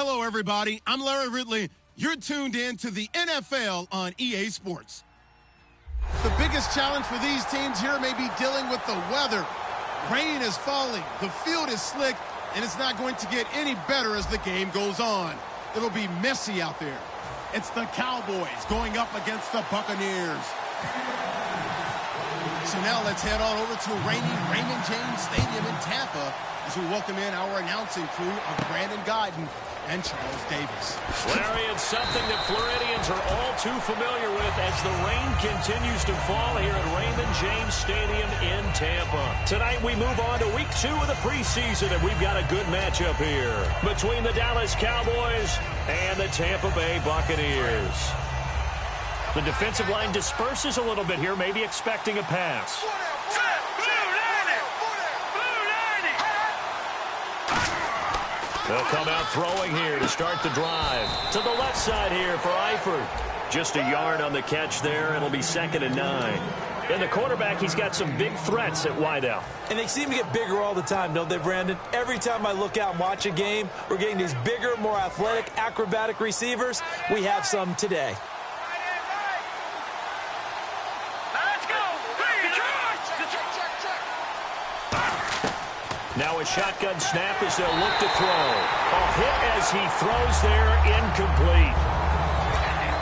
Hello, everybody. I'm Larry Ridley. You're tuned in to the NFL on EA Sports. The biggest challenge for these teams here may be dealing with the weather. Rain is falling, the field is slick, and it's not going to get any better as the game goes on. It'll be messy out there. It's the Cowboys going up against the Buccaneers. So now let's head on over to rainy Raymond James Stadium in Tampa as we welcome in our announcing crew of Brandon Guyton and Charles Davis. Larry, it's something that Floridians are all too familiar with as the rain continues to fall here at Raymond James Stadium in Tampa. Tonight we move on to week 2 of the preseason, and we've got a good matchup here between the Dallas Cowboys and the Tampa Bay Buccaneers. The defensive line disperses a little bit here, maybe expecting a pass. They'll come out throwing here to start the drive. To the left side here for Eifert. Just a yard on the catch there. It'll be 2nd and 9. And the quarterback, he's got some big threats at wideout. And they seem to get bigger all the time, don't they, Brandon? Every time I look out and watch a game, we're getting these bigger, more athletic, acrobatic receivers. We have some today. Now a shotgun snap as they'll look to throw. A hit as he throws there, incomplete.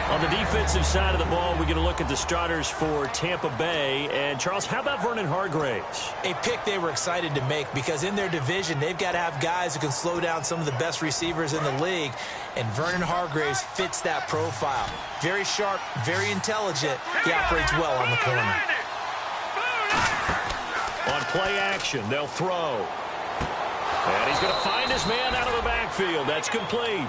On the defensive side of the ball, we're going to look at the starters for Tampa Bay. And, Charles, how about Vernon Hargreaves? A pick they were excited to make because in their division, they've got to have guys who can slow down some of the best receivers in the league. And Vernon Hargreaves fits that profile. Very sharp, very intelligent. He operates well on the corner. On play action, they'll throw. And he's going to find his man out of the backfield. That's complete.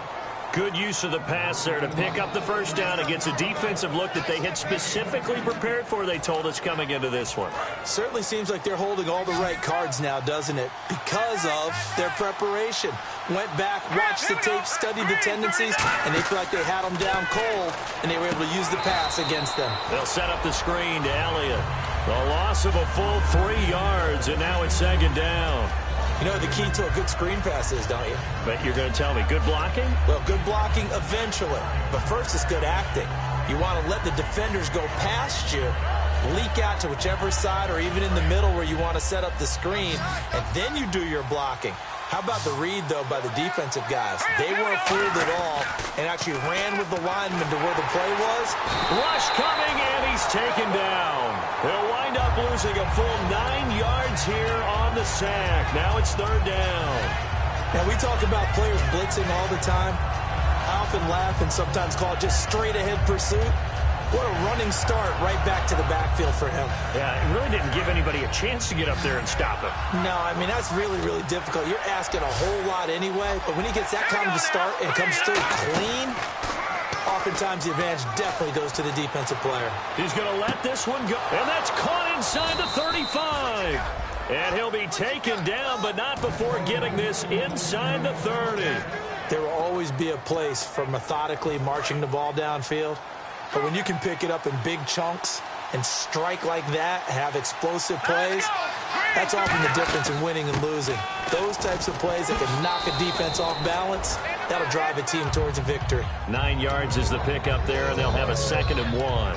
Good use of the pass there to pick up the first down against a defensive look that they had specifically prepared for, they told us, coming into this one. Certainly seems like they're holding all the right cards now, doesn't it? Because of their preparation. Went back, watched the tape, studied the tendencies, and they feel like they had them down cold, and they were able to use the pass against them. They'll set up the screen to Elliott. The loss of a full 3 yards, and now it's 2nd down. You know the key to a good screen pass is, don't you? But you're going to tell me, good blocking? Well, good blocking eventually. But first, it's good acting. You want to let the defenders go past you, leak out to whichever side or even in the middle where you want to set up the screen, and then you do your blocking. How about the read, though, by the defensive guys? They weren't fooled at all and actually ran with the lineman to where the play was. Rush coming, and he's taken down. They'll wind up losing a full 9 yards here on the sack. Now it's 3rd down. Now, we talk about players blitzing all the time. I often laugh and sometimes call it just straight-ahead pursuit. What a running start right back to the backfield for him. Yeah, it really didn't give anybody a chance to get up there and stop him. No, I mean, that's really, really difficult. You're asking a whole lot anyway, but when he gets that kind of a start and comes through clean, oftentimes the advantage definitely goes to the defensive player. He's going to let this one go, and that's caught inside the 35. And he'll be taken down, but not before getting this inside the 30. There will always be a place for methodically marching the ball downfield. But when you can pick it up in big chunks and strike like that, have explosive plays, that's often the difference in winning and losing. Those types of plays that can knock a defense off balance, that'll drive a team towards a victory. 9 yards is the pickup there, and they'll have a 2nd and 1.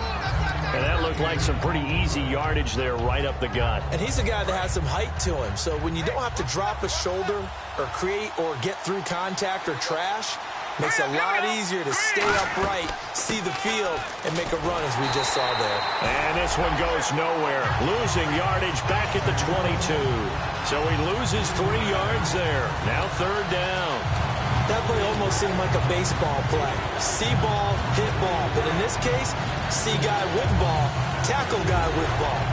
And that looked like some pretty easy yardage there right up the gut. And he's a guy that has some height to him. So when you don't have to drop a shoulder or create or get through contact or trash, makes it a lot easier to stay upright, see the field, and make a run as we just saw there. And this one goes nowhere. Losing yardage back at the 22. So he loses 3 yards there. Now 3rd down. That play almost seemed like a baseball play. See ball, hit ball. But in this case, see guy with ball, tackle guy with ball.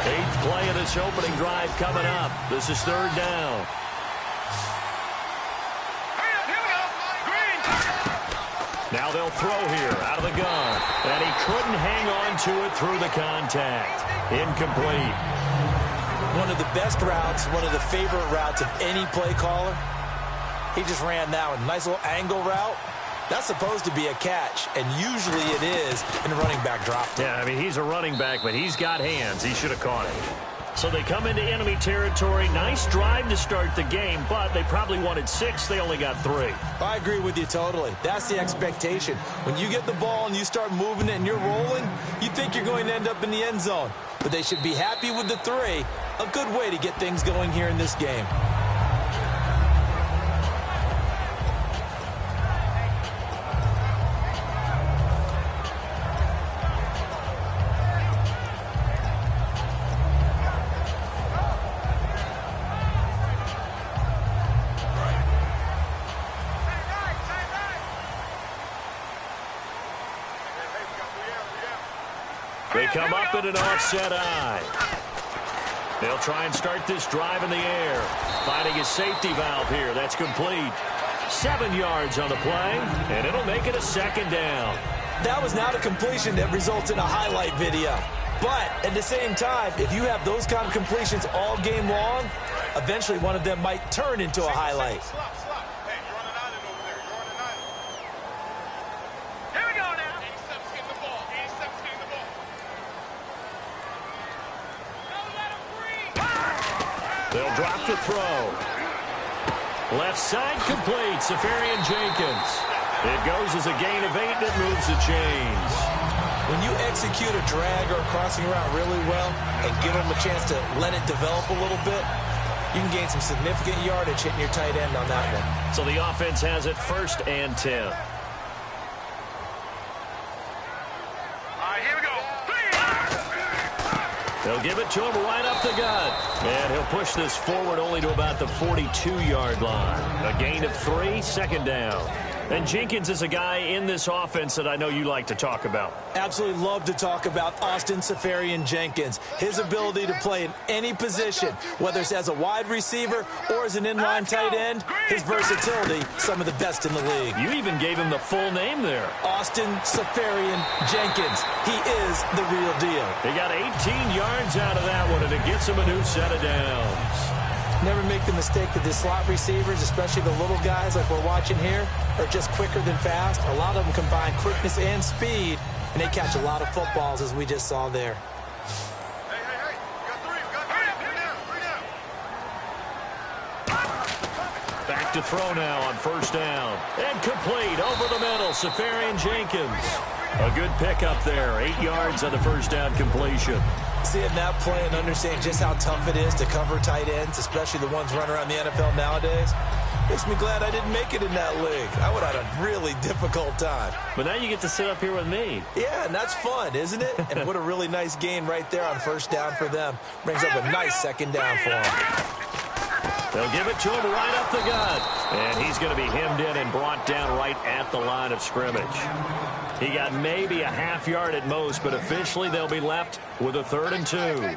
8th play of this opening drive coming up. This is 3rd down. Now they'll throw here out of the gun. And he couldn't hang on to it through the contact. Incomplete. One of the best routes, one of the favorite routes of any play caller. He just ran that one. Nice little angle route. That's supposed to be a catch, and usually it is, and the running back dropped it. Yeah, I mean, he's a running back, but he's got hands. He should have caught it. So they come into enemy territory. Nice drive to start the game, but they probably wanted 6. They only got 3. I agree with you totally. That's the expectation. When you get the ball and you start moving it and you're rolling, you think you're going to end up in the end zone. But they should be happy with the 3. A good way to get things going here in this game. They come up in an offset eye. They'll try and start this drive in the air. Finding a safety valve here. That's complete. 7 yards on the play, and it'll make it a 2nd down. That was not a completion that results in a highlight video. But at the same time, if you have those kind of completions all game long, eventually one of them might turn into a highlight. They'll drop the throw. Left side complete. Safarian Jenkins. It goes as a gain of 8, and it moves the chains. When you execute a drag or a crossing route really well and give them a chance to let it develop a little bit, you can gain some significant yardage hitting your tight end on that one. So the offense has it 1st and 10. They'll give it to him right up the gut. And he'll push this forward only to about the 42-yard line. A gain of 3, 2nd down. And Jenkins is a guy in this offense that I know you like to talk about. Absolutely love to talk about Austin Safarian Jenkins. His ability to play in any position, whether it's as a wide receiver or as an inline tight end, his versatility, some of the best in the league. You even gave him the full name there. Austin Safarian Jenkins. He is the real deal. They got 18 yards out of that one, and it gets him a new set of downs. Never make the mistake that the slot receivers, especially the little guys like we're watching here, are just quicker than fast. A lot of them combine quickness and speed, and they catch a lot of footballs, as we just saw there. Hey, we got 3. Back to throw now on 1st down. And complete over the middle. Safarian Jenkins. A good pickup there. 8 yards on the 1st down completion. Seeing that play and understanding just how tough it is to cover tight ends, especially the ones running around the NFL nowadays, makes me glad I didn't make it in that league. I would have had a really difficult time. But now you get to sit up here with me. Yeah, and that's fun, isn't it? And what a really nice gain right there on 1st down for them. Brings up a nice 2nd down for them. They'll give it to him right up the gut. And he's going to be hemmed in and brought down right at the line of scrimmage. He got maybe a half yard at most, but officially they'll be left with a 3rd and 2.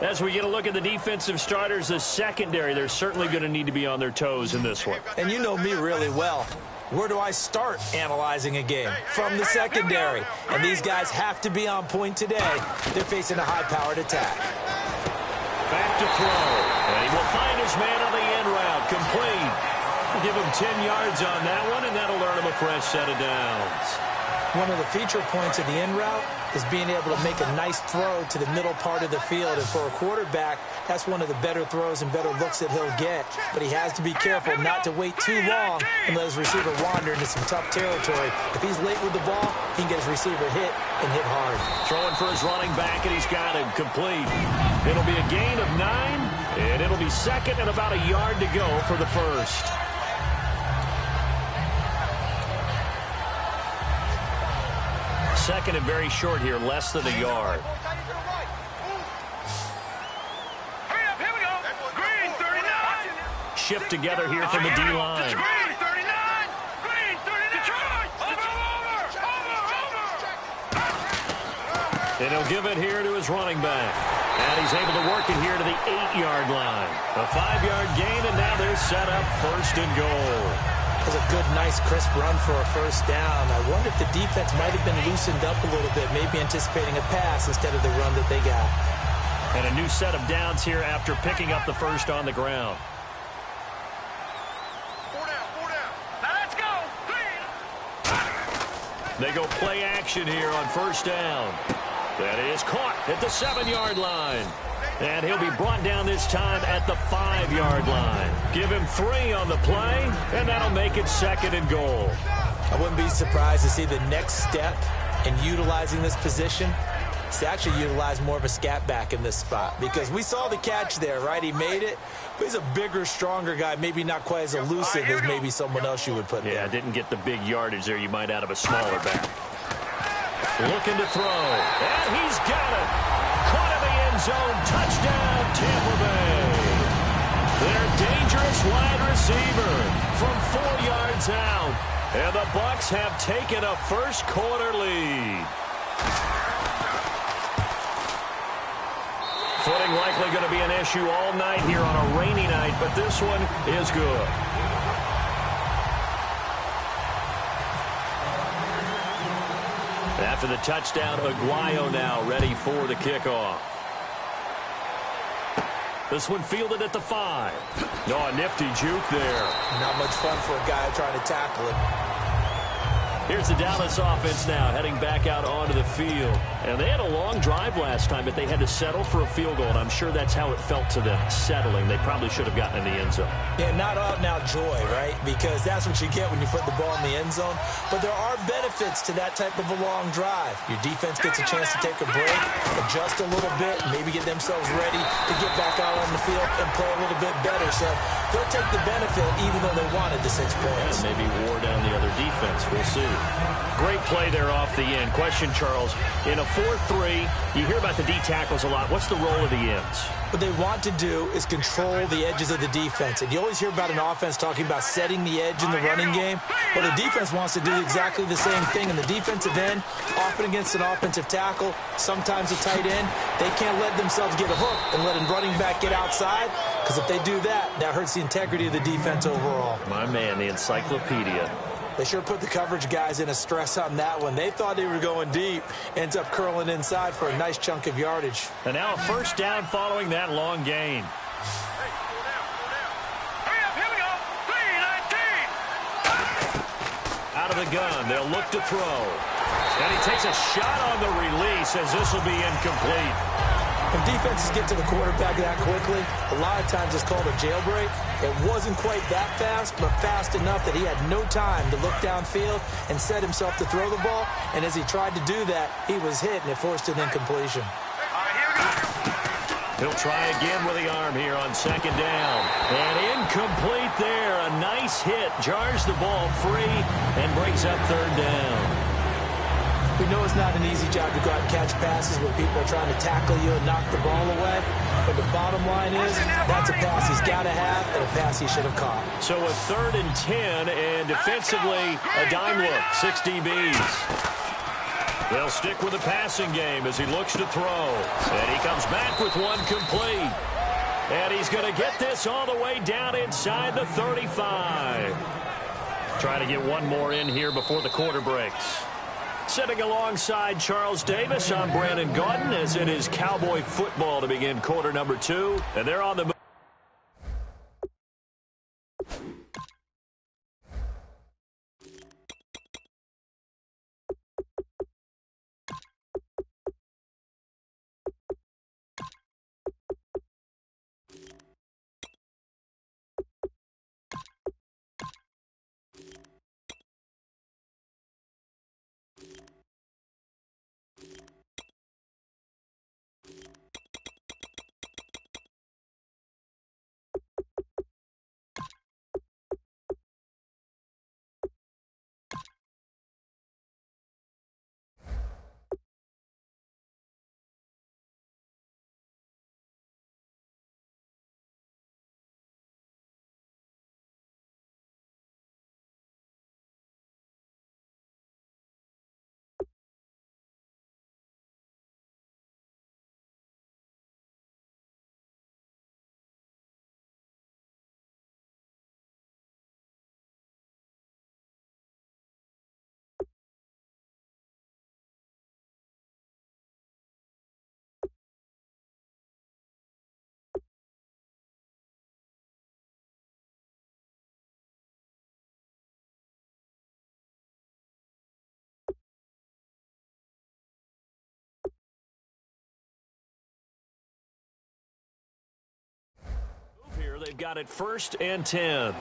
As we get a look at the defensive starters, the secondary, they're certainly going to need to be on their toes in this one. And you know me really well. Where do I start analyzing a game? From the secondary. And these guys have to be on point today. They're facing a high-powered attack. Back to throw. And he will find his man on the end route. Complete. We'll give him 10 yards on that one, and that'll earn him a fresh set of downs. One of the feature points of the end route is being able to make a nice throw to the middle part of the field. And for a quarterback, that's one of the better throws and better looks that he'll get. But he has to be careful not to wait too long and let his receiver wander into some tough territory. If he's late with the ball, he can get his receiver hit and hit hard. Throwing for his running back, and he's got him complete. It'll be a gain of 9, and it'll be 2nd and about a yard to go for the 1st. Second and very short here, less than a yard. Shift together here from the D-line. And he'll give it here to his running back. And he's able to work it here to the 8-yard line. A 5-yard gain, and now they're set up 1st and goal. That's a good, nice, crisp run for a 1st down. I wonder if the defense might have been loosened up a little bit, maybe anticipating a pass instead of the run that they got. And a new set of downs here after picking up the 1st on the ground. 4 down. Now let's go. They go play action here on 1st down. That is caught at the 7-yard line. And he'll be brought down this time at the 5-yard line. Give him 3 on the play, and that'll make it 2nd and goal. I wouldn't be surprised to see the next step in utilizing this position is to actually utilize more of a scat back in this spot. Because we saw the catch there, right? He made it, but he's a bigger, stronger guy, maybe not quite as elusive as maybe someone else you would put there. Yeah, didn't get the big yardage there you might out of a smaller back. Looking to throw, and he's got it. Caught in the end zone, touchdown, Tampa Bay. Their dangerous wide receiver from 4 yards out. And the Bucs have taken a first-quarter lead. Footing likely going to be an issue all night here on a rainy night, but this one is good. After the touchdown, Aguayo now ready for the kickoff. This one fielded at the 5. Oh, a nifty juke there. Not much fun for a guy trying to tackle it. Here's the Dallas offense now heading back out onto the field. And they had a long drive last time, but they had to settle for a field goal, and I'm sure that's how it felt to them, settling. They probably should have gotten in the end zone. Yeah, not out-and-out joy, right? Because that's what you get when you put the ball in the end zone. But there are benefits to that type of a long drive. Your defense gets a chance to take a break, adjust a little bit, maybe get themselves ready to get back out on the field and play a little bit better. So they'll take the benefit even though they wanted the 6 points. And maybe wore down the other defense. We'll see. Great play there off the end. Question, Charles, in a 4-3, you hear about the D tackles a lot. What's the role of the ends? What they want to do is control the edges of the defense. And you always hear about an offense talking about setting the edge in the running game. Well, the defense wants to do exactly the same thing. And the defensive end, often against an offensive tackle, sometimes a tight end, they can't let themselves get a hook and let a running back get outside. Because if they do that, that hurts the integrity of the defense overall. My man, the encyclopedia. They sure put the coverage guys in a stress on that one. They thought they were going deep. Ends up curling inside for a nice chunk of yardage. And now a first down following that long gain. Hey, slow down. Hurry up, here we go. 3-19. Out of the gun, they'll look to throw. And he takes a shot on the release as this will be incomplete. When defenses get to the quarterback that quickly, a lot of times it's called a jailbreak. It wasn't quite that fast, but fast enough that he had no time to look downfield and set himself to throw the ball. And as he tried to do that, he was hit, and it forced an incompletion. All right, here we go. He'll try again with the arm here on 2nd down. And incomplete there. A nice hit. Jars the ball free and brings up 3rd down. We know it's not an easy job to go out and catch passes when people are trying to tackle you and knock the ball away. But the bottom line is that's a pass he's got to have and a pass he should have caught. So a 3rd and 10, and defensively a dime look. 6 DBs. They'll stick with the passing game as he looks to throw. And he comes back with one complete. And he's going to get this all the way down inside the 35. Trying to get one more in here before the quarter breaks. Sitting alongside Charles Davis, I'm Brandon Gaudin, as it is Cowboy football to begin quarter number 2. And they're on the move. They've got it 1st and 10.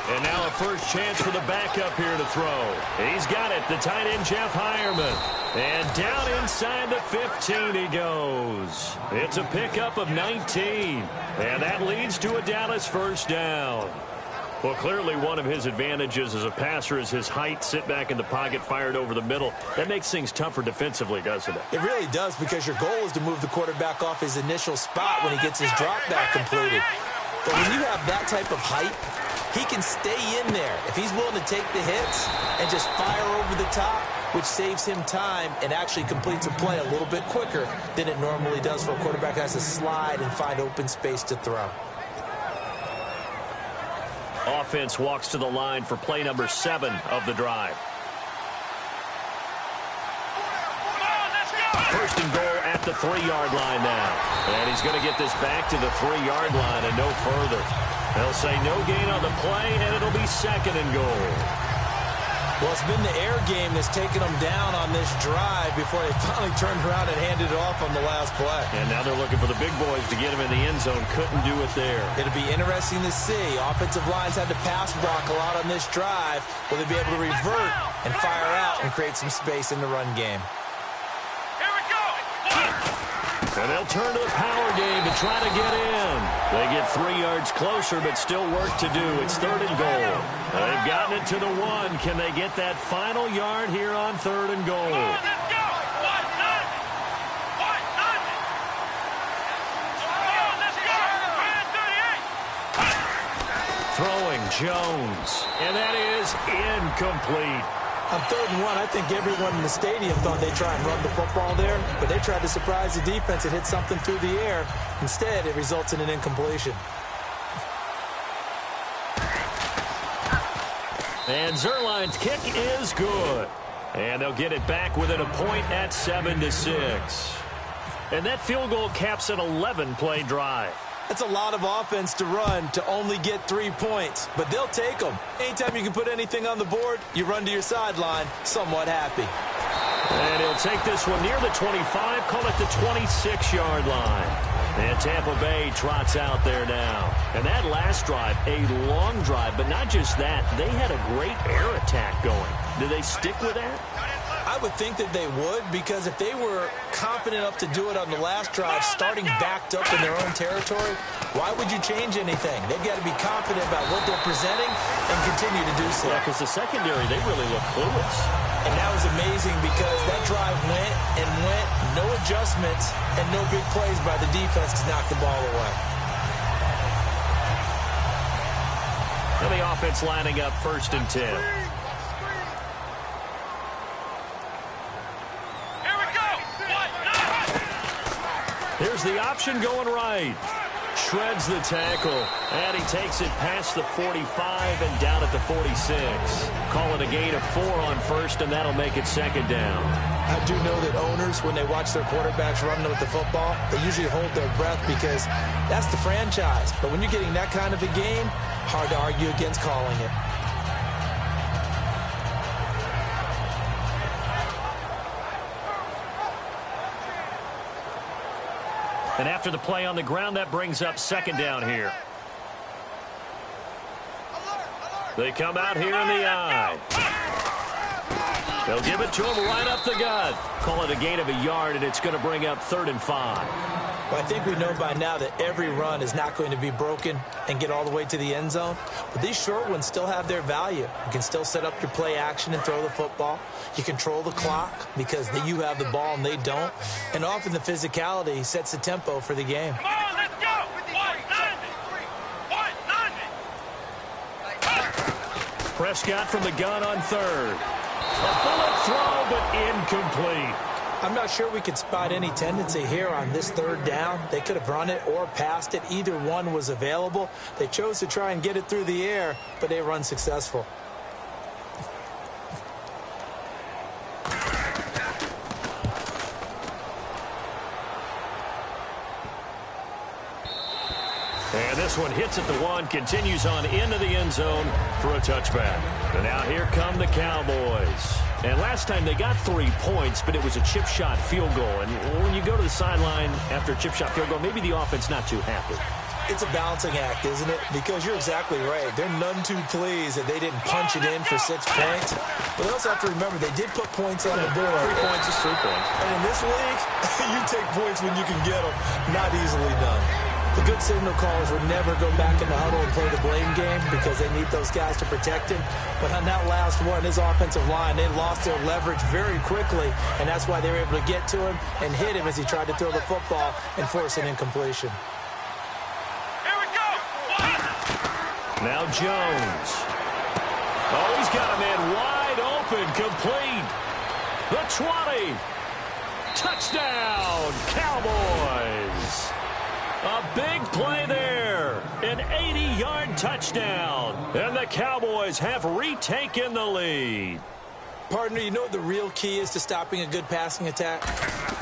And now a first chance for the backup here to throw. He's got it, the tight end, Jeff Hireman. And down inside the 15 he goes. It's a pickup of 19. And that leads to a Dallas first down. Well, clearly one of his advantages as a passer is his height. Sit back in the pocket, fired over the middle. That makes things tougher defensively, doesn't it? It really does, because your goal is to move the quarterback off his initial spot when he gets his drop back completed. But when you have that type of height, he can stay in there if he's willing to take the hits and just fire over the top, which saves him time and actually completes a play a little bit quicker than it normally does for a quarterback that has to slide and find open space to throw. Offense walks to the line for play number 7 of the drive. First and goal at the 3-yard line now. And he's going to get this back to the 3-yard line and no further. They'll say no gain on the play, and it'll be 2nd and goal. Well, it's been the air game that's taken them down on this drive before they finally turned around and handed it off on the last play. And now they're looking for the big boys to get him in the end zone. Couldn't do it there. It'll be interesting to see. Offensive lines had to pass block a lot on this drive. Will they be able to revert and fire out and create some space in the run game? And they'll turn to the power game to try to get in. They get 3 yards closer, but still work to do. It's 3rd and goal. They've gotten it to the 1. Can they get that final yard here on 3rd and goal? Throwing Jones. And that is incomplete. On 3rd and 1, I think everyone in the stadium thought they'd try and run the football there, but they tried to surprise the defense and hit something through the air. Instead, it results in an incompletion. And Zerline's kick is good. And they'll get it back within a point at 7-6. And that field goal caps an 11-play drive. That's a lot of offense to run to only get 3 points, but they'll take them. Anytime you can put anything on the board, you run to your sideline somewhat happy. And he'll take this one near the 25, call it the 26-yard line. And Tampa Bay trots out there now. And that last drive, a long drive, but not just that. They had a great air attack going. Do they stick with that? I would think that they would, because if they were confident enough to do it on the last drive, starting backed up in their own territory, why would you change anything? They've got to be confident about what they're presenting and continue to do so. Yeah, because the secondary, they really look clueless. And that was amazing, because that drive went and went, no adjustments, and no big plays by the defense to knock the ball away. And the offense lining up 1st and 10. Here's the option going right. Shreds the tackle. And he takes it past the 45 and down at the 46. Call it a gain of 4 on 1st, and that'll make it 2nd down. I do know that owners, when they watch their quarterbacks running with the football, they usually hold their breath, because that's the franchise. But when you're getting that kind of a game, hard to argue against calling it. And after the play on the ground, that brings up 2nd down here. They come out here in the eye. They'll give it to him right up the gut. Call it a gain of a yard, and it's going to bring up 3rd and 5. Well, I think we know by now that every run is not going to be broken and get all the way to the end zone. But these short ones still have their value. You can still set up your play action and throw the football. You control the clock because you have the ball and they don't. And often the physicality sets the tempo for the game. Come on, let's go! 190! Prescott from the gun on 3rd. A bullet throw, but incomplete. I'm not sure we could spot any tendency here on this 3rd down. They could have run it or passed it. Either one was available. They chose to try and get it through the air, but they run successful. And this one hits at the 1, continues on into the end zone for a touchback. And now here come the Cowboys. And last time they got 3 points, but it was a chip shot field goal. And when you go to the sideline after a chip shot field goal, maybe the offense not too happy. It's a balancing act, isn't it? Because you're exactly right. They're none too pleased that they didn't punch it in for 6 points. But they also have to remember they did put points on the board. 3 points is 3 points. And in this league, you take points when you can get them. Not easily done. The good signal callers would never go back in the huddle and play the blame game because they need those guys to protect him. But on that last one, his offensive line, they lost their leverage very quickly, and that's why they were able to get to him and hit him as he tried to throw the football and force an incompletion. Here we go. Now Jones. Oh, he's got a man wide open, complete. The 20. Touchdown, Cowboys. A big play there. An 80-yard touchdown. And the Cowboys have retaken the lead. Partner, you know what the real key is to stopping a good passing attack?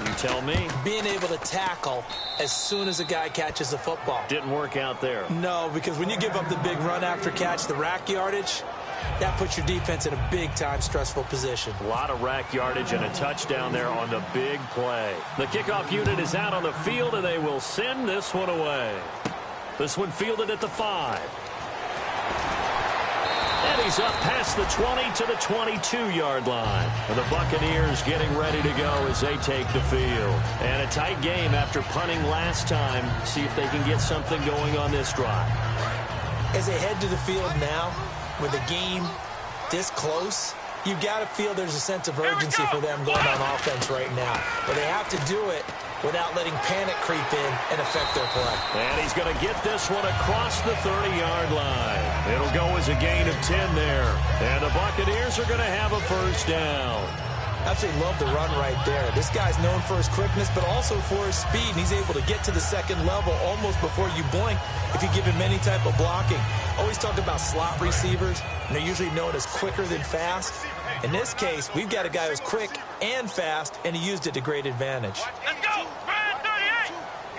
You tell me. Being able to tackle as soon as a guy catches the football. Didn't work out there. No, because when you give up the big run after catch, the rack yardage, that puts your defense in a big-time stressful position. A lot of rack yardage and a touchdown there on the big play. The kickoff unit is out on the field, and they will send this one away. This one fielded at the 5. And he's up past the 20 to the 22-yard line. And the Buccaneers getting ready to go as they take the field. And a tight game after punting last time. See if they can get something going on this drive. As they head to the field now, with the game this close, you've got to feel there's a sense of urgency for them going on offense right now. But they have to do it without letting panic creep in and affect their play. And he's going to get this one across the 30-yard line. It'll go as a gain of 10 there. And the Buccaneers are going to have a first down. Absolutely love the run right there. This guy's known for his quickness, but also for his speed. And he's able to get to the second level almost before you blink if you give him any type of blocking. Always talk about slot receivers, and they're usually known as quicker than fast. In this case, we've got a guy who's quick and fast, and he used it to great advantage. Let's go. Brand 38.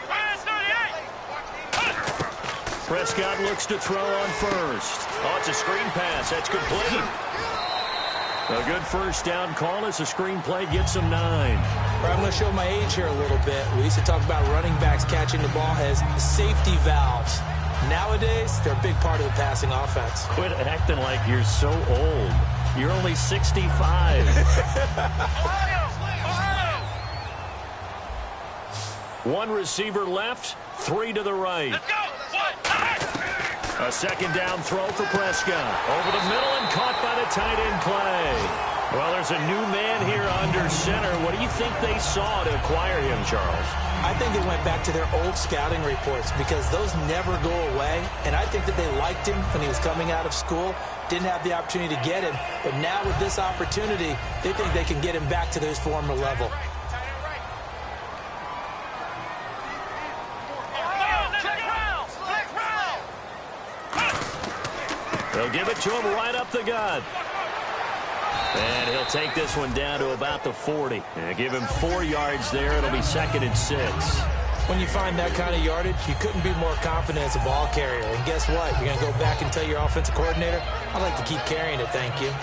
Brand 38. Prescott looks to throw on first. Oh, it's a screen pass. That's complete. A good first down call as the screen play gets him 9. I'm going to show my age here a little bit. We used to talk about running backs catching the ball as safety valves. Nowadays, they're a big part of the passing offense. Quit acting like you're so old. You're only 65. One receiver left, 3 to the right. Let's go. A second down throw for Prescott. Over the middle and caught by the tight end play. Well, there's a new man here under center. What do you think they saw to acquire him, Charles? I think they went back to their old scouting reports because those never go away. And I think that they liked him when he was coming out of school. Didn't have the opportunity to get him. But now with this opportunity, they think they can get him back to his former level. They'll give it to him right up the gut. And he'll take this one down to about the 40. And give him 4 yards there. It'll be 2nd and 6. When you find that kind of yardage, you couldn't be more confident as a ball carrier. And guess what? You're going to go back and tell your offensive coordinator, I'd like to keep carrying it, thank you.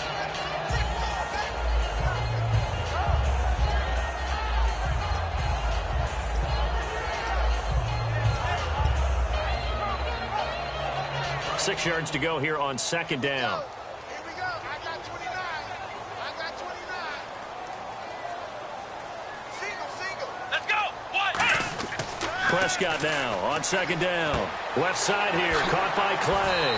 Six yards to go here on 2nd down. Here we go. I got 29. I got 29. Single. Let's go. What? Prescott now on 2nd down. Left side here, caught by Clay.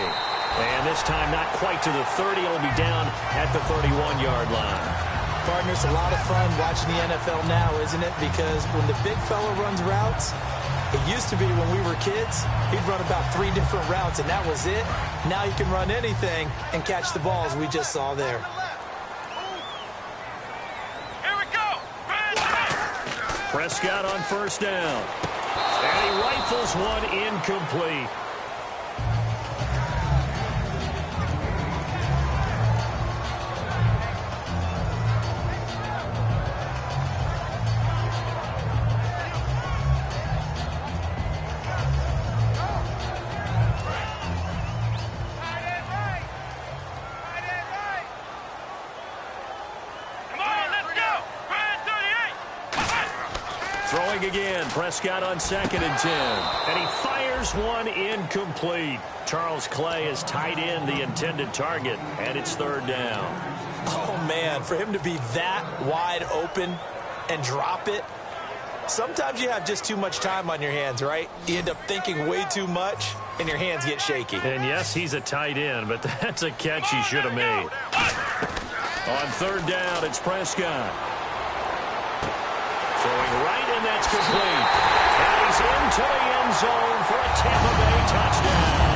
And this time not quite to the 30. It'll be down at the 31-yard line. Partner, it's a lot of fun watching the NFL now, isn't it? Because when the big fella runs routes, it used to be when we were kids, he'd run about 3 different routes, and that was it. Now you can run anything and catch the balls we just saw there. Here we go. Prescott on first down. And he rifles one incomplete. throwing again. Prescott on 2nd and 10. And he fires one incomplete. Charles Clay has tied in the intended target, and it's 3rd down. Oh, man, for him to be that wide open and drop it, sometimes you have just too much time on your hands, right? You end up thinking way too much, and your hands get shaky. And, yes, he's a tight end, but that's a catch he should have made. On 3rd down, it's Prescott. Throwing right, and that's complete. And he's into the end zone for a Tampa Bay touchdown.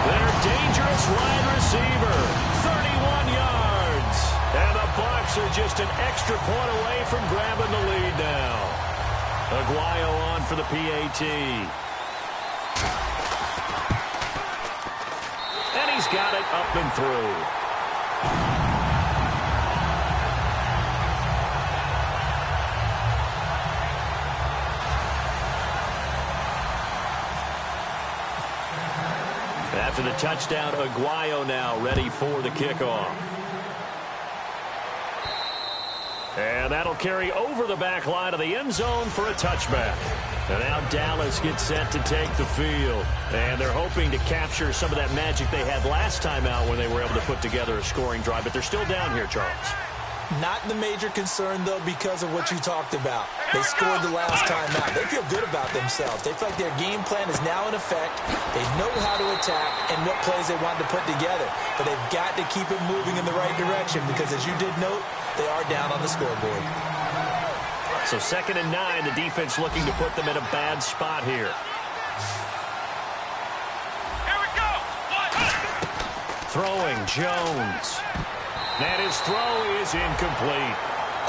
Their dangerous wide receiver, 31 yards. And the Bucs are just an extra point away from grabbing the lead now. Aguayo on for the PAT. And he's got it up and through. After the touchdown, Aguayo now ready for the kickoff. And that'll carry over the back line of the end zone for a touchback. And now Dallas gets set to take the field. And they're hoping to capture some of that magic they had last time out when they were able to put together a scoring drive. But they're still down here, Charles. Not the major concern, though, because of what you talked about. They scored the last time out. They feel good about themselves. They feel like their game plan is now in effect. They know how to attack and what plays they want to put together. But they've got to keep it moving in the right direction because, as you did note, they are down on the scoreboard. So 2nd and 9, the defense looking to put them in a bad spot here. Here we go. Throwing, Jones. And his throw is incomplete.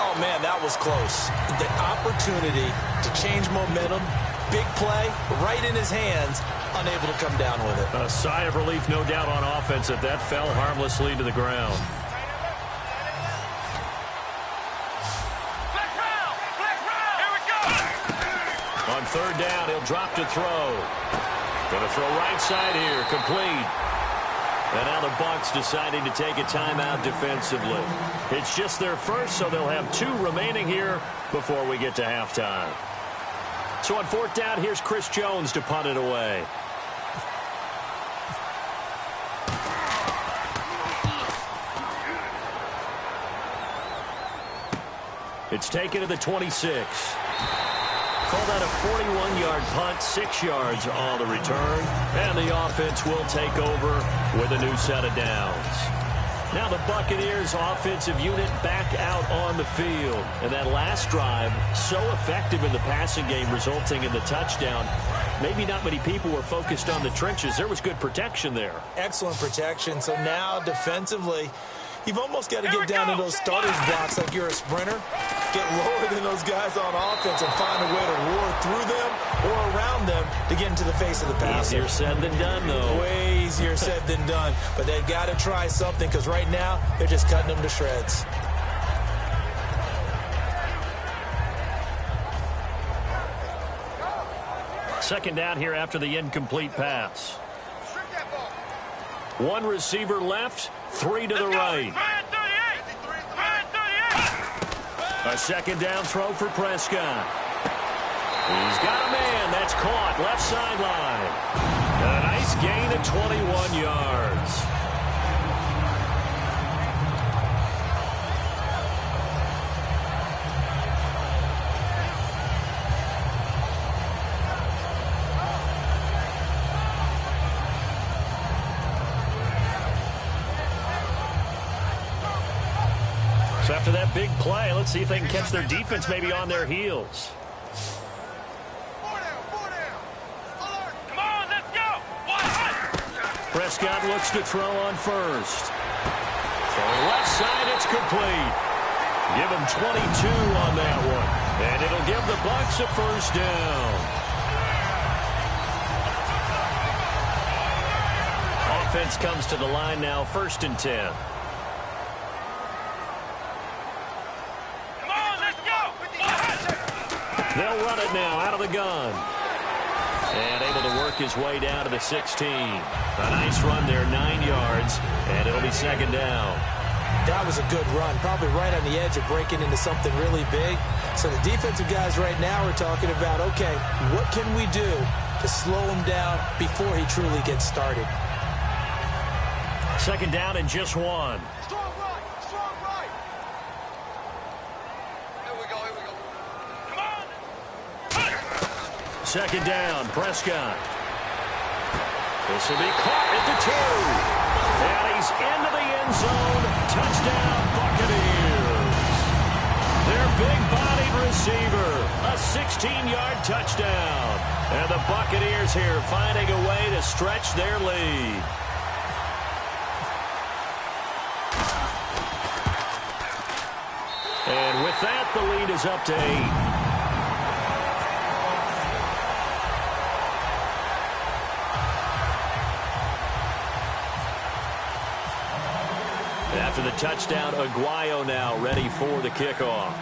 Oh, man, that was close. The opportunity to change momentum, big play, right in his hands, unable to come down with it. A sigh of relief, no doubt, on offense that fell harmlessly to the ground. Here we go. On 3rd down, he'll drop to throw. Going to throw right side here, complete. And now the Bucs deciding to take a timeout defensively. It's just their first, so they'll have 2 remaining here before we get to halftime. So on 4th down, here's Chris Jones to punt it away. It's taken to the 26. Called out a 41-yard punt, 6 yards on the return. And the offense will take over with a new set of downs. Now the Buccaneers offensive unit back out on the field. And that last drive, so effective in the passing game, resulting in the touchdown. Maybe not many people were focused on the trenches. There was good protection there. Excellent protection. So now defensively, you've almost got to get down to those starters blocks like you're a sprinter. Get lower than those guys on offense and find a way to roar through them or around them to get into the face of the passer. Easier said than done, though. Way easier said than done. But they've got to try something because right now they're just cutting them to shreds. Second down here after the incomplete pass. 1 receiver left, 3 to the right. A 2nd down throw for Prescott. He's got a man. That's caught. Left sideline. A nice gain of 21 yards. So after that big play, let's see if they can catch their defense maybe on their heels. Come on, let's go. Prescott looks to throw on 1st. Throwing left side, it's complete. Give him 22 on that one. And it'll give the Bucs a 1st down. Offense comes to the line now, 1st and 10. They'll run it now out of the gun. And able to work his way down to the 16. A nice run there, 9 yards, and it'll be 2nd down. That was a good run, probably right on the edge of breaking into something really big. So the defensive guys right now are talking about, okay, what can we do to slow him down before he truly gets started? Second down and just one. Strong right, strong right. Here we go, here we go. Come on. Second down, Prescott. This will be caught at the 2. And he's into the end zone. Touchdown, Buccaneers. Their big-bodied receiver, a 16-yard touchdown. And the Buccaneers here finding a way to stretch their lead. And with that, the lead is up to 8. After the touchdown, Aguayo now ready for the kickoff.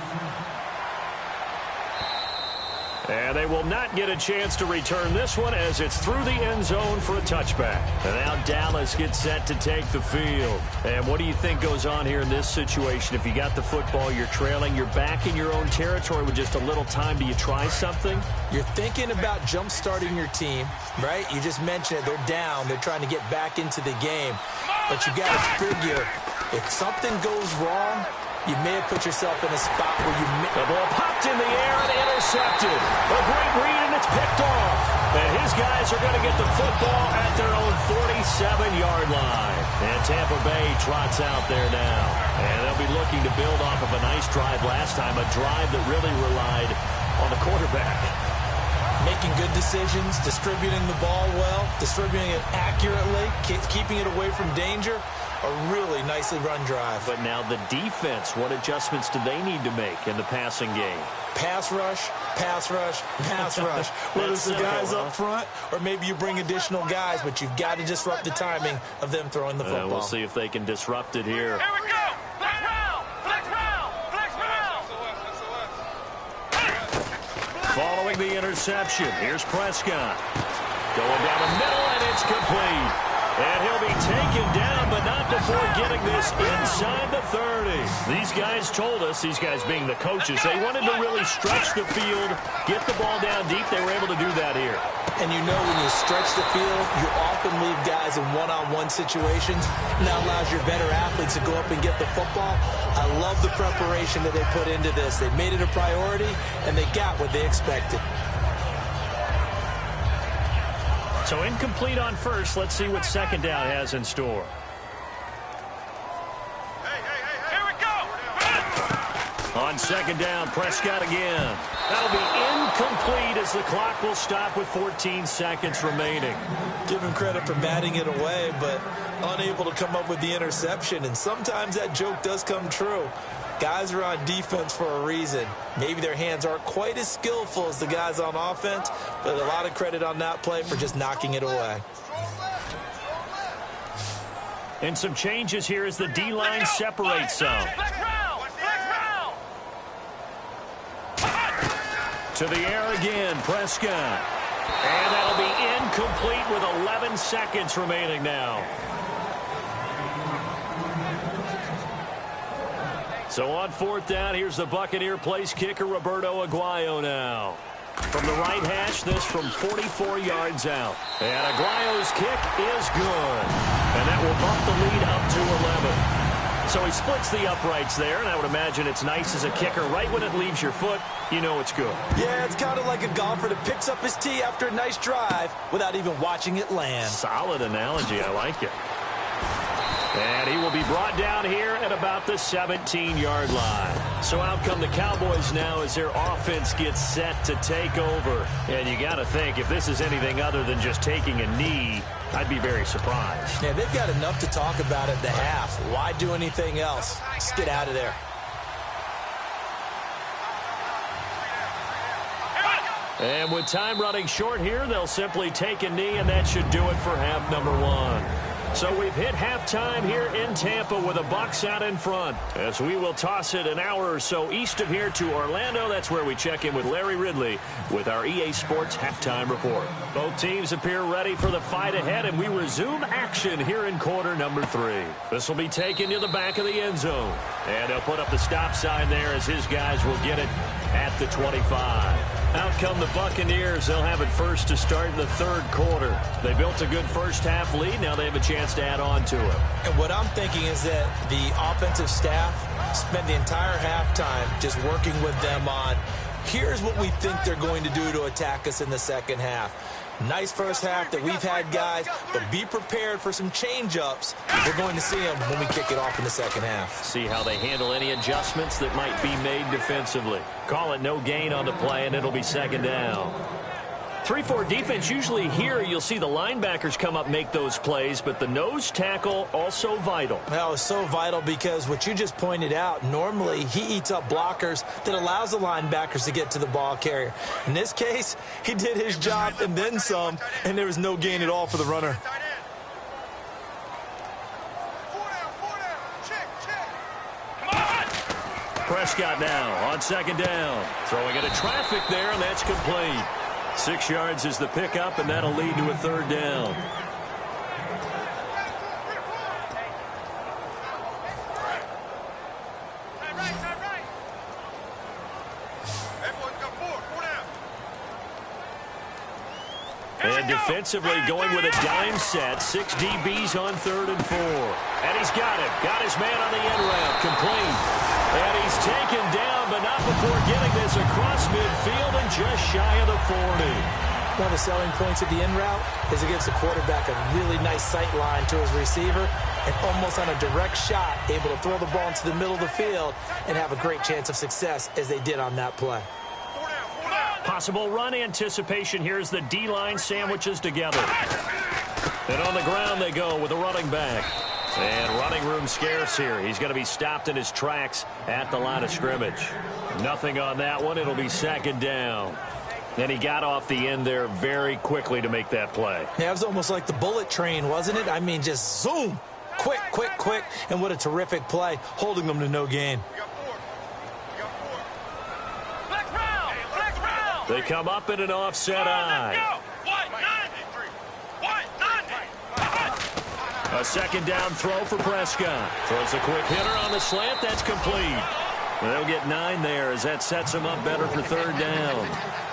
And they will not get a chance to return this one as it's through the end zone for a touchback. And now Dallas gets set to take the field. And what do you think goes on here in this situation? If you got the football, you're trailing, you're back in your own territory with just a little time. Do you try something? You're thinking about jump-starting your team, right? You just mentioned it. They're down. They're trying to get back into the game. But you got to figure, if something goes wrong, you may have put yourself in a spot where you... The ball popped in the air and intercepted. A great read, and it's picked off. And his guys are going to get the football at their own 47-yard line. And Tampa Bay trots out there now. And they'll be looking to build off of a nice drive last time, a drive that really relied on the quarterback. Making good decisions, distributing the ball well, distributing it accurately, keeping it away from danger. A really nicely run drive. But now the defense, what adjustments do they need to make in the passing game? Pass rush, pass rush, pass rush. Whether it's the guys up front or maybe you bring additional guys, but you've got to disrupt the timing of them throwing the football. We'll see if they can disrupt it here. Here we go. Flex round, flex round, flex round. Following the interception, here's Prescott. Going down the middle, and it's complete. And he'll be taken down, but not before getting this inside the 30. These guys told us, these guys being the coaches, they wanted to really stretch the field, get the ball down deep. They were able to do that here. And you know when you stretch the field, you often leave guys in one-on-one situations. And that allows your better athletes to go up and get the football. I love the preparation that they put into this. They made it a priority, and they got what they expected. So incomplete on first. Let's see what second down has in store. Here we go. On second down, Prescott again. That'll be incomplete as the clock will stop with 14 seconds remaining. Give him credit for batting it away, but unable to come up with the interception. And sometimes that joke does come true. Guys are on defense for a reason. Maybe their hands aren't quite as skillful as the guys on offense, but a lot of credit on that play for just knocking it away. And some changes here as the D-line separates some. To the air again, Prescott. And that'll be incomplete with 11 seconds remaining now. So on fourth down, here's the Buccaneer place kicker, Roberto Aguayo now. From the right hash, this from 44 yards out. And Aguayo's kick is good. And that will bump the lead up to 11. So he splits the uprights there, and I would imagine it's nice as a kicker. Right when it leaves your foot, you know it's good. Yeah, it's kind of like a golfer that picks up his tee after a nice drive without even watching it land. Solid analogy. I like it. And he will be brought down here at about the 17-yard line. So out come the Cowboys now as their offense gets set to take over. And you got to think, if this is anything other than just taking a knee, I'd be very surprised. Yeah, they've got enough to talk about at the half. Why do anything else? Just get out of there. And with time running short here, they'll simply take a knee, and that should do it for half number one. So we've hit halftime here in Tampa with the Bucs out in front. As we will toss it an hour or so east of here to Orlando. That's where we check in with Larry Ridley with our EA Sports halftime report. Both teams appear ready for the fight ahead, and we resume action here in quarter number 3. This will be taken to the back of the end zone. And he'll put up the stop sign there as his guys will get it at the 25. Out come the Buccaneers. They'll have it first to start in the third quarter. They built a good first-half lead. Now they have a chance to add on to it. And what I'm thinking is that the offensive staff spent the entire halftime just working with them on, here's what we think they're going to do to attack us in the second half. Nice first half that we've had, guys, but be prepared for some change-ups. We're going to see them when we kick it off in the second half. See how they handle any adjustments that might be made defensively. Call it no gain on the play, and it'll be second down. 3-4 defense, usually here you'll see the linebackers come up, make those plays, but the nose tackle also vital. Well, it's so vital because what you just pointed out, normally he eats up blockers that allows the linebackers to get to the ball carrier. In this case, he did his job and then some, and there was no gain at all for the runner. Prescott now on second down. Throwing into traffic there, and that's complete. 6 yards is the pickup, and that'll lead to a third down. And defensively going with a dime set. 6 DBs on 3rd and 4. And he's got it. Got his man on the end route. Complete. And he's taken down, but not before getting this across midfield and just shy of the 40. One of the selling points of the end route is it gives the quarterback a really nice sight line to his receiver and almost on a direct shot able to throw the ball into the middle of the field and have a great chance of success as they did on that play. Possible run anticipation here as the D-line sandwiches together. And on the ground they go with a running back. And running room scarce here. He's going to be stopped in his tracks at the line of scrimmage. Nothing on that one. It'll be second down. And he got off the end there very quickly to make that play. Yeah, it was almost like the bullet train, wasn't it? I mean, just zoom. Quick, quick, quick. And what a terrific play, holding them to no gain. They come up in an offset eye. A second down throw for Prescott. Throws a quick hitter on the slant. That's complete. They'll get 9 there as that sets them up better for third down.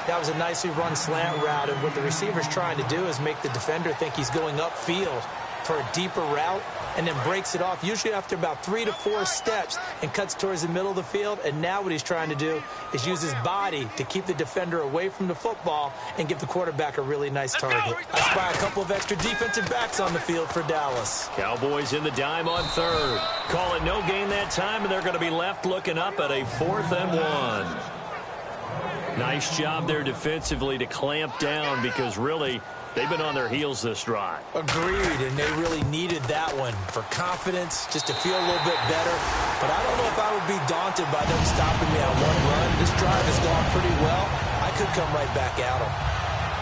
That was a nicely run slant route, and what the receiver's trying to do is make the defender think he's going upfield for a deeper route and then breaks it off, usually after about 3 to 4 steps, and cuts towards the middle of the field. And now what he's trying to do is use his body to keep the defender away from the football and give the quarterback a really nice target. I spy a couple of extra defensive backs on the field for Dallas. Cowboys in the dime on 3rd. Call it no gain that time, and they're going to be left looking up at a 4th and 1. Nice job there defensively to clamp down because really they've been on their heels this drive. Agreed, and they really needed that one for confidence, just to feel a little bit better. But I don't know if I would be daunted by them stopping me on one run. This drive has gone pretty well. I could come right back at them.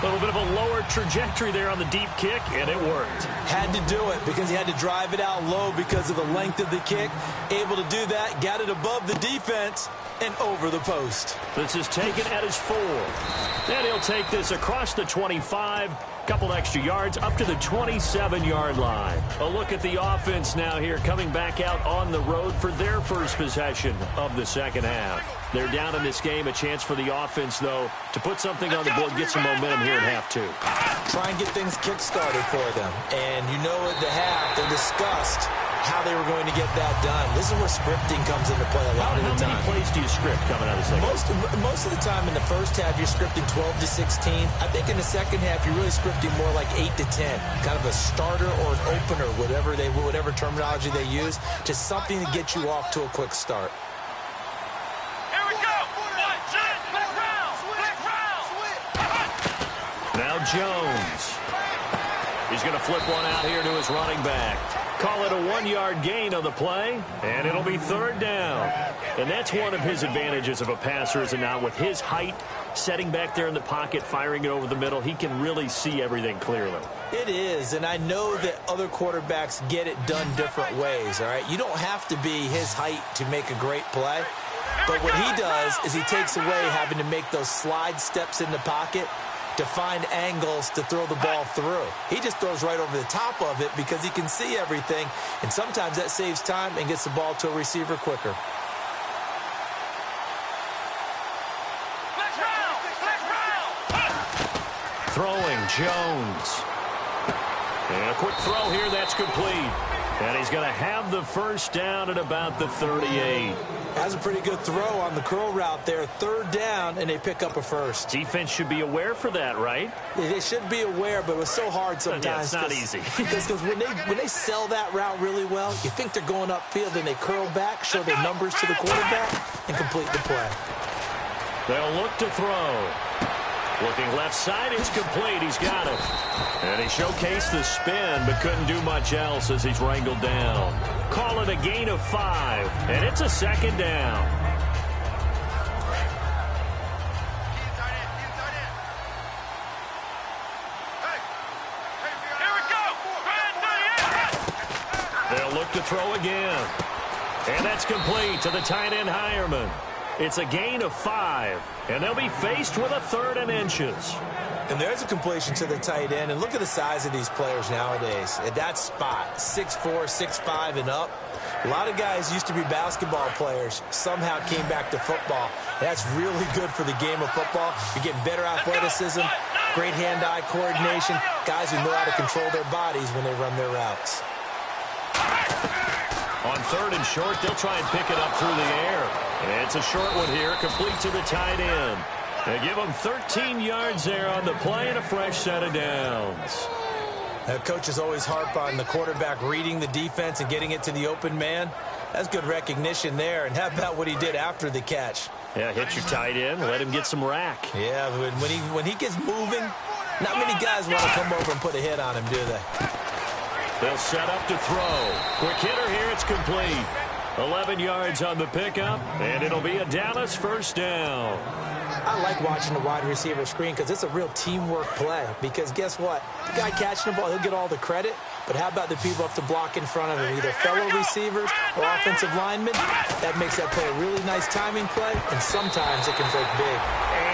A little bit of a lower trajectory there on the deep kick, and it worked. Had to do it because he had to drive it out low because of the length of the kick. Able to do that, got it above the defense and over the post. This is taken at his 4. And he'll take this across the 25. Couple extra yards up to the 27-yard line. A look at the offense now here, coming back out on the road for their first possession of the second half. They're down in this game. A chance for the offense, though, to put something on the board, get some momentum here in half 2. Try and get things kick-started for them. And you know at the half, they discussed how they were going to get that done. This is where scripting comes into play a lot of the time. How many plays do you script coming out of the second? Most of the time in the first half, you're scripting 12 to 16. I think in the second half, you're really scripting more like 8 to 10. Kind of a starter or an opener, whatever terminology they use. Just something to get you off to a quick start. Here we go. Flip round. Now Jones. He's going to flip one out here to his running back. Call it a 1-yard gain on the play, and it'll be third down. And that's one of his advantages of a passer, is it not? With his height, setting back there in the pocket, firing it over the middle, he can really see everything clearly. It is, and I know that other quarterbacks get it done different ways, all right? You don't have to be his height to make a great play. But what he does is he takes away having to make those slide steps in the pocket to find angles to throw the ball through. He just throws right over the top of it because he can see everything, and sometimes that saves time and gets the ball to a receiver quicker. Throwing, Jones. And a quick throw here, that's complete. And he's going to have the first down at about the 38. That's a pretty good throw on the curl route there. Third down, and they pick up a first. Defense should be aware for that, right? They should be aware, but it was so hard sometimes. Yeah, it's not easy. Because when they sell that route really well, you think they're going upfield, and they curl back, show their numbers to the quarterback, and complete the play. They'll look to throw. Looking left side, it's complete. He's got it. And he showcased the spin, but couldn't do much else as he's wrangled down. Call it a gain of 5, and it's a second down. They'll look to throw again. And that's complete to the tight end, Hireman. It's a gain of 5, and they'll be faced with a 3rd and inches. And there's a completion to the tight end. And look at the size of these players nowadays. At that spot, 6'4", 6'5", and up. A lot of guys used to be basketball players, somehow came back to football. That's really good for the game of football. You're getting better athleticism, great hand-eye coordination, guys who know how to control their bodies when they run their routes. On 3rd and short, they'll try and pick it up through the air. And it's a short one here, complete to the tight end. They give him 13 yards there on the play and a fresh set of downs. Coaches always harp on the quarterback reading the defense and getting it to the open man. That's good recognition there. And how about what he did after the catch? Yeah, hit your tight end, let him get some rack. Yeah, when he gets moving, not many guys want to come over and put a hit on him, do they? They'll set up to throw. Quick hitter here, it's complete. 11 yards on the pickup, and it'll be a Dallas first down. I like watching the wide receiver screen because it's a real teamwork play. Because guess what? The guy catching the ball, he'll get all the credit. But how about the people up to block in front of him, either fellow receivers or offensive linemen? That makes that play a really nice timing play, and sometimes it can break big.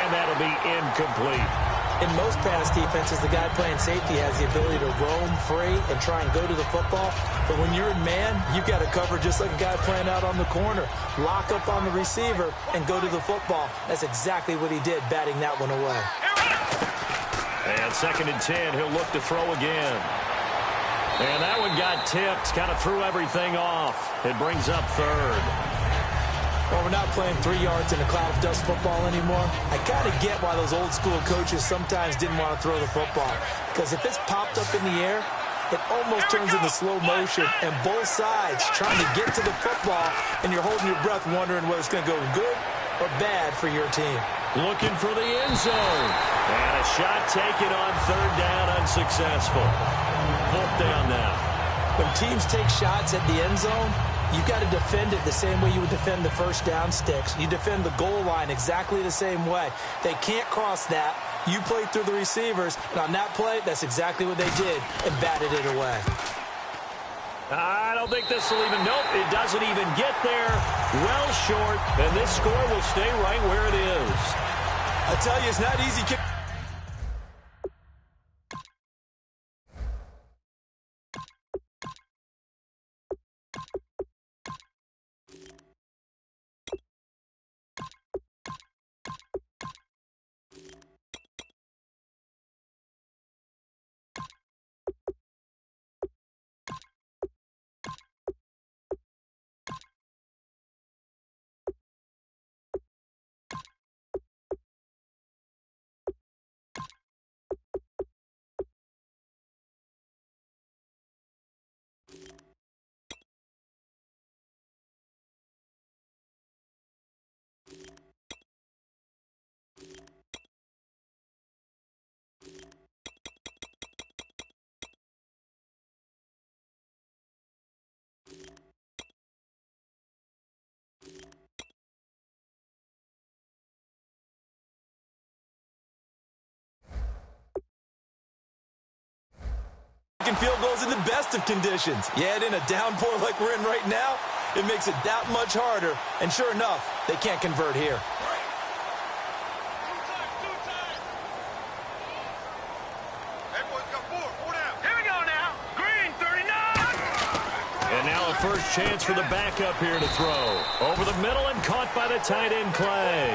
And that'll be incomplete. In most pass defenses, the guy playing safety has the ability to roam free and try and go to the football. But when you're in man, you've got to cover just like a guy playing out on the corner. Lock up on the receiver and go to the football. That's exactly what he did, batting that one away. And 2nd and 10, he'll look to throw again. And that one got tipped, kind of threw everything off. It brings up 3rd. Well, we're not playing 3 yards in a cloud of dust football anymore. I kind of get why those old school coaches sometimes didn't want to throw the football. Because if it's popped up in the air, it almost turns into slow motion, and both sides trying to get to the football, and you're holding your breath wondering whether it's going to go good or bad for your team. Looking for the end zone. And a shot taken on 3rd down, unsuccessful. 4th down now. When teams take shots at the end zone, you've got to defend it the same way you would defend the first down sticks. You defend the goal line exactly the same way. They can't cross that. You play through the receivers, and on that play, that's exactly what they did, and batted it away. I don't think this will even, nope, it doesn't even get there. Well short, and this score will stay right where it is. I tell you, it's not easy. kicking field goals in the best of conditions. You add in a downpour like we're in right now, it makes it that much harder. And sure enough, they can't convert here. And now a first chance for the backup here to throw. Over the middle and caught by the tight end Clay.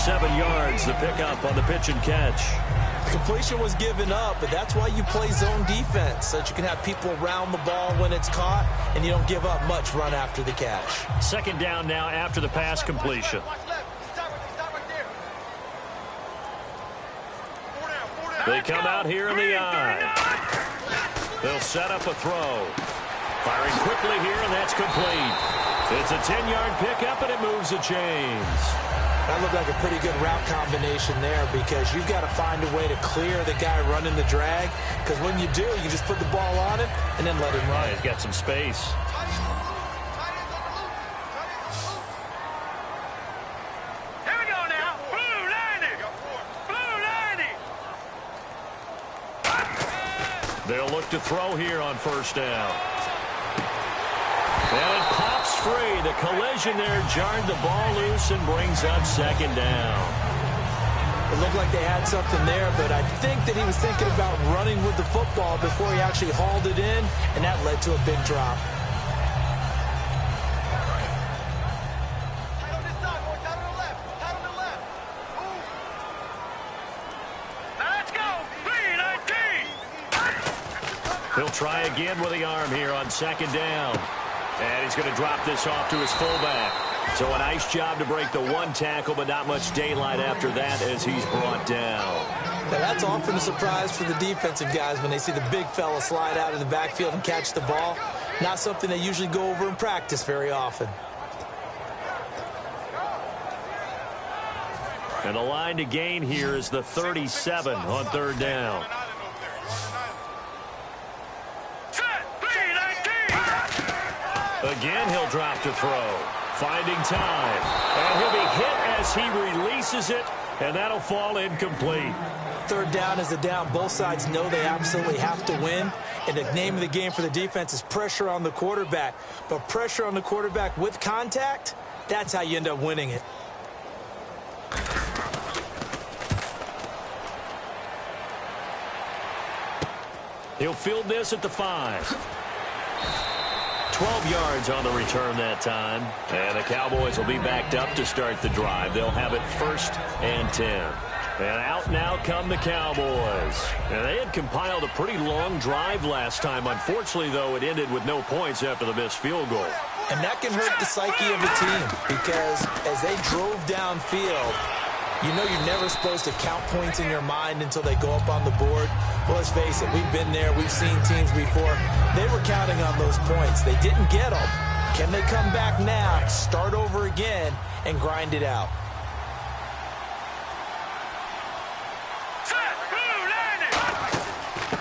7 yards, the pickup on the pitch and catch. Completion was given up, but that's why you play zone defense, so that you can have people around the ball when it's caught, and you don't give up much run after the catch. Second down now after the pass completion. They come out here in the I. They'll set up a throw. Firing quickly here, and that's complete. It's a 10-yard pickup, and it moves the chains. That looked like a pretty good route combination there, because you've got to find a way to clear the guy running the drag, because when you do, you just put the ball on him and then let him run. Yeah, he's got some space. Here we go now. Blue 90. Blue 90. They'll look to throw here on first down. And it pops free. The collision there jarred the ball loose and brings up second down. It looked like they had something there, but I think that he was thinking about running with the football before he actually hauled it in, and that led to a big drop. Let's go. 3-19. He'll try again with the arm here on second down. And he's going to drop this off to his fullback. So a nice job to break the one tackle, but not much daylight after that as he's brought down. Now that's often a surprise for the defensive guys when they see the big fella slide out of the backfield and catch the ball. Not something they usually go over in practice very often. And the line to gain here is the 37 on third down. Again, he'll drop to throw. Finding time. And he'll be hit as he releases it, and that'll fall incomplete. Third down is the down. Both sides know they absolutely have to win. And the name of the game for the defense is pressure on the quarterback. But pressure on the quarterback with contact, that's how you end up winning it. He'll field this at the 5. 12 yards on the return that time. And the Cowboys will be backed up to start the drive. They'll have it 1st and 10. And out now come the Cowboys. And they had compiled a pretty long drive last time. Unfortunately, though, it ended with no points after the missed field goal. And that can hurt the psyche of a team, because as they drove downfield, you know you're never supposed to count points in your mind until they go up on the board. Well, let's face it, we've been there. We've seen teams before. They were counting on those points. They didn't get them. Can they come back now, start over again, and grind it out?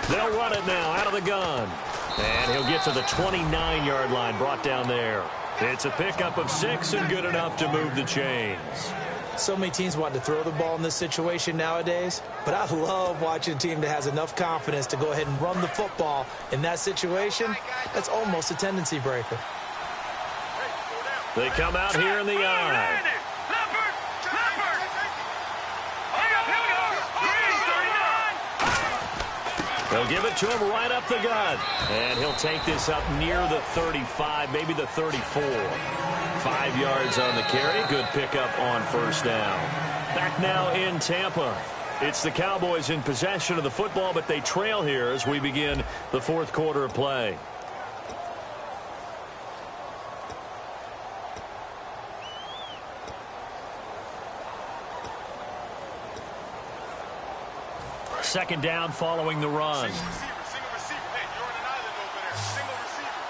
They'll run it now out of the gun. And he'll get to the 29-yard line, brought down there. It's a pickup of 6 and good enough to move the chains. So many teams want to throw the ball in this situation nowadays, but I love watching a team that has enough confidence to go ahead and run the football in that situation. That's almost a tendency breaker. They come out here in the I. They'll give it to him right up the gut. And he'll take this up near the 35, maybe the 34. 5 yards on the carry. Good pickup on first down. Back now in Tampa. It's the Cowboys in possession of the football, but they trail here as we begin the 4th quarter of play. Second down following the run. Single receiver. Hey, you're on an island over there. Single receiver.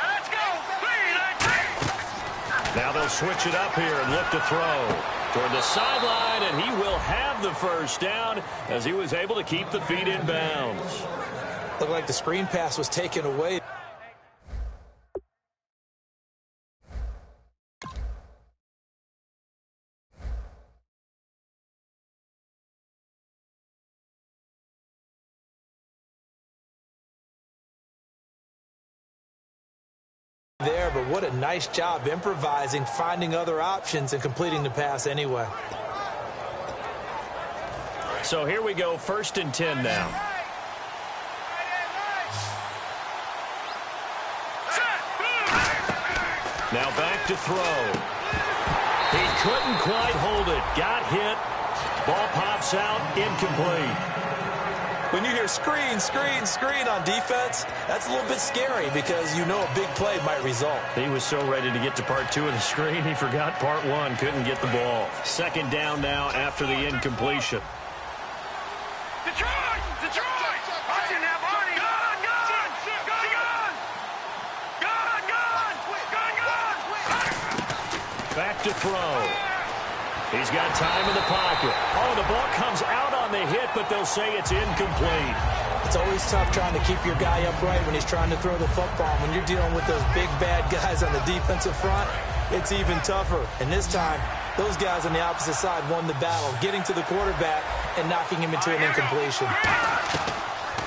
Let's go. 3-19. Now they'll switch it up here and look to throw toward the sideline, and he will have the first down as he was able to keep the feet in bounds. Looked like the screen pass was taken away. there, but what a nice job improvising, finding other options, and completing the pass anyway. So here we go, 1st and 10 now. Now back to throw. He couldn't quite hold it. Got hit. Ball pops out, incomplete. When you hear screen, screen, screen on defense, that's a little bit scary because you know a big play might result. He was so ready to get to part 2 of the screen, he forgot part 1, couldn't get the ball. 2nd down now after the incompletion. Detroit! Detroit! Watching now, Barney! Gun! Gun! Gun! Gun! Gun! Gun! Gun! Back to throw. He's got time in the pocket. Oh, the ball comes out on the hit, but they'll say it's incomplete. It's always tough trying to keep your guy upright when he's trying to throw the football. When you're dealing with those big, bad guys on the defensive front, it's even tougher. And this time, those guys on the opposite side won the battle, getting to the quarterback and knocking him into an incompletion.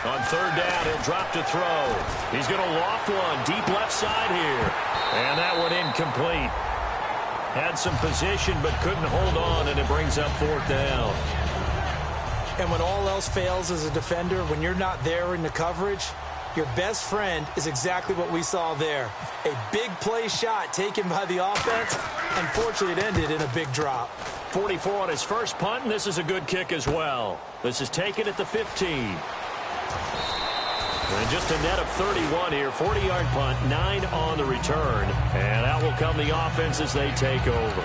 On 3rd down, he'll drop to throw. He's going to loft one deep left side here. And that one incomplete. Had some position but couldn't hold on, and it brings up 4th down. And when all else fails as a defender, when you're not there in the coverage, your best friend is exactly what we saw there. A big play shot taken by the offense. Unfortunately, it ended in a big drop. 44 on his first punt, and this is a good kick as well. This is taken at the 15. And just a net of 31 here, 40-yard punt, 9 on the return. And out will come the offense as they take over.